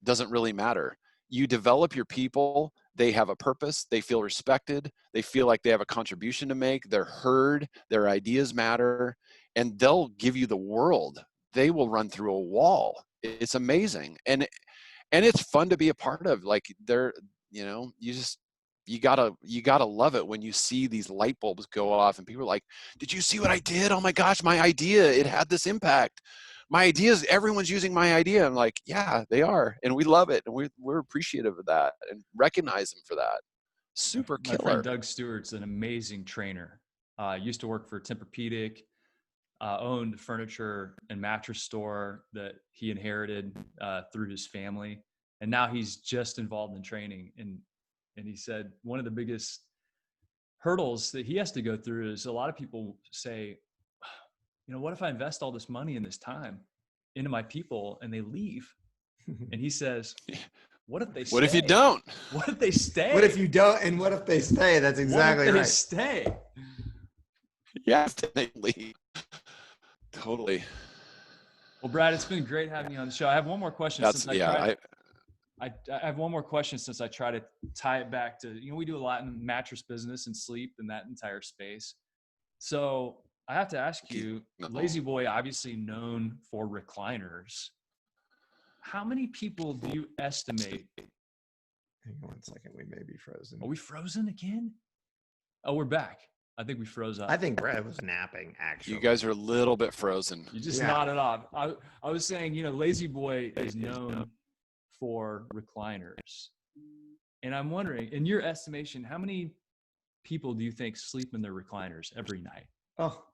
Doesn't really matter. You develop your people. They have a purpose. They feel respected. They feel like they have a contribution to make. They're heard. Their ideas matter, and they'll give you the world. They will run through a wall. It's amazing. And it's fun to be a part of. Like, you gotta love it when you see these light bulbs go off and people are like, did you see what I did? Oh my gosh, my idea, it had this impact. My ideas, everyone's using my idea. I'm like, yeah, they are. And we love it. And we're appreciative of that and recognize them for that. Super killer. My friend Doug Stewart's an amazing trainer. Used to work for Tempur-Pedic, owned a furniture and mattress store that he inherited through his family. And now he's just involved in training. And he said one of the biggest hurdles that he has to go through is a lot of people say, what if I invest all this money and this time into my people and they leave? And he says, what if they stay? What if you don't? What if they stay? What if you don't? And what if they stay? That's exactly right. What if they stay? Yes, they leave. Totally. Well, Brad, it's been great having you on the show. I have one more question. I have one more question since I try to tie it back to, we do a lot in mattress business and sleep and that entire space. So I have to ask you, La-Z-Boy, obviously known for recliners. How many people do you estimate? Hang on 1 second. We may be frozen. Are we frozen again? Oh, we're back. I think we froze up. I think Brad was napping, actually. You guys are a little bit frozen. You just nodded off. I was saying, La-Z-Boy is known for recliners. And I'm wondering, in your estimation, how many people do you think sleep in their recliners every night? Oh,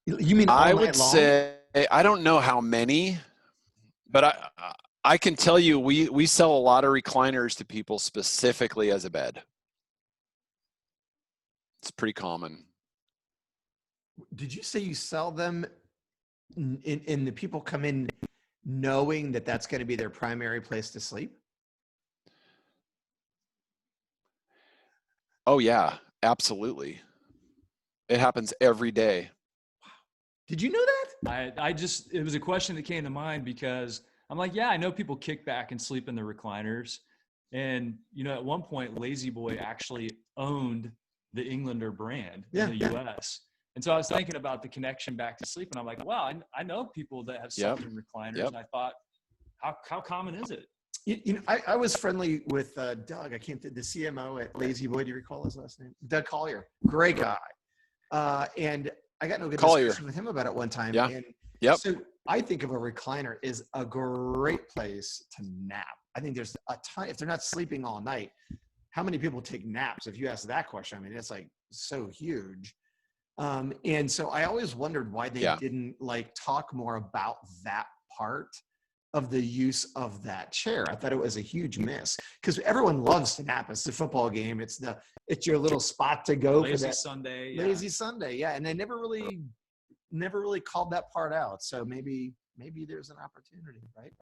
you mean all I night would long? say, I don't know how many, but I can tell you we sell a lot of recliners to people specifically as a bed. It's pretty common. Did you say you sell them and the people come in knowing that that's going to be their primary place to sleep? Oh yeah, absolutely. It happens every day. Did you know that? I just, it was a question that came to mind because I'm like, yeah, I know people kick back and sleep in the recliners. And, you know, at one point, Lazy Boy actually owned the Englander brand in the US. And so I was thinking about the connection back to sleep. And I'm like, wow, I know people that have slept in recliners. And I thought, how common is it? You know, I was friendly with Doug. I can't think the CMO at Lazy Boy. Do you recall his last name? Doug Collier. Great guy. And I got no good discussion with him about it one time. Yeah. And so I think of a recliner is a great place to nap. I think there's a ton, if they're not sleeping all night, how many people take naps? If you ask that question, I mean, it's like so huge. And so I always wondered why they didn't like talk more about that part of the use of that chair. I thought it was a huge miss because everyone loves to nap. It's the football game. It's your little spot to go Lazy for that Sunday. Lazy Sunday. Yeah. And they never really called that part out. So maybe there's an opportunity, right?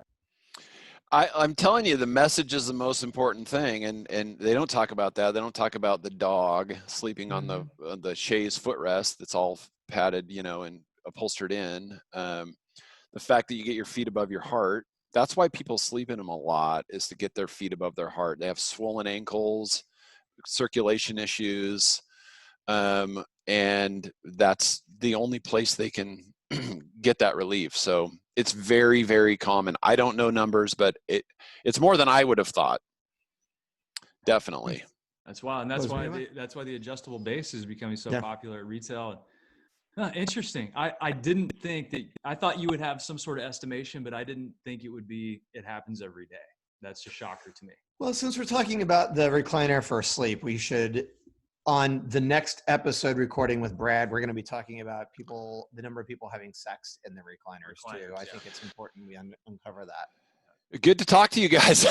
I'm telling you, the message is the most important thing, and they don't talk about that. They don't talk about the dog sleeping on the chaise footrest that's all padded, you know, and upholstered in. The fact that you get your feet above your heart. That's why people sleep in them a lot, is to get their feet above their heart. They have swollen ankles, circulation issues, and that's the only place they can get that relief. So it's very, very common. I don't know numbers, but it's more than I would have thought. Definitely. That's wild. And that's why the adjustable base is becoming so popular at retail. Interesting. I didn't think that, I thought you would have some sort of estimation, but I didn't think it happens every day. That's a shocker to me. Well, since we're talking about the recliner for sleep, we should, on the next episode recording with Brad, we're going to be talking about the number of people having sex in the recliners too. I think it's important we uncover that. Good to talk to you guys.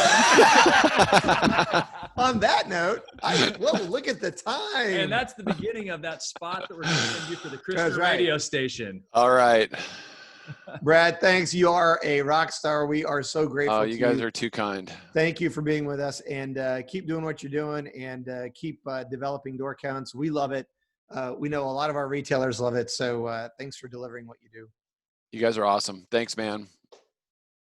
On that note, look at the time. And that's the beginning of that spot that we're going to send you for the Christian radio station. All right. Brad, thanks. You are a rock star. We are so grateful. Oh, you guys are too kind. Thank you for being with us, and keep doing what you're doing, and keep developing door counts. We love it. We know a lot of our retailers love it. So thanks for delivering what you do. You guys are awesome. Thanks, man.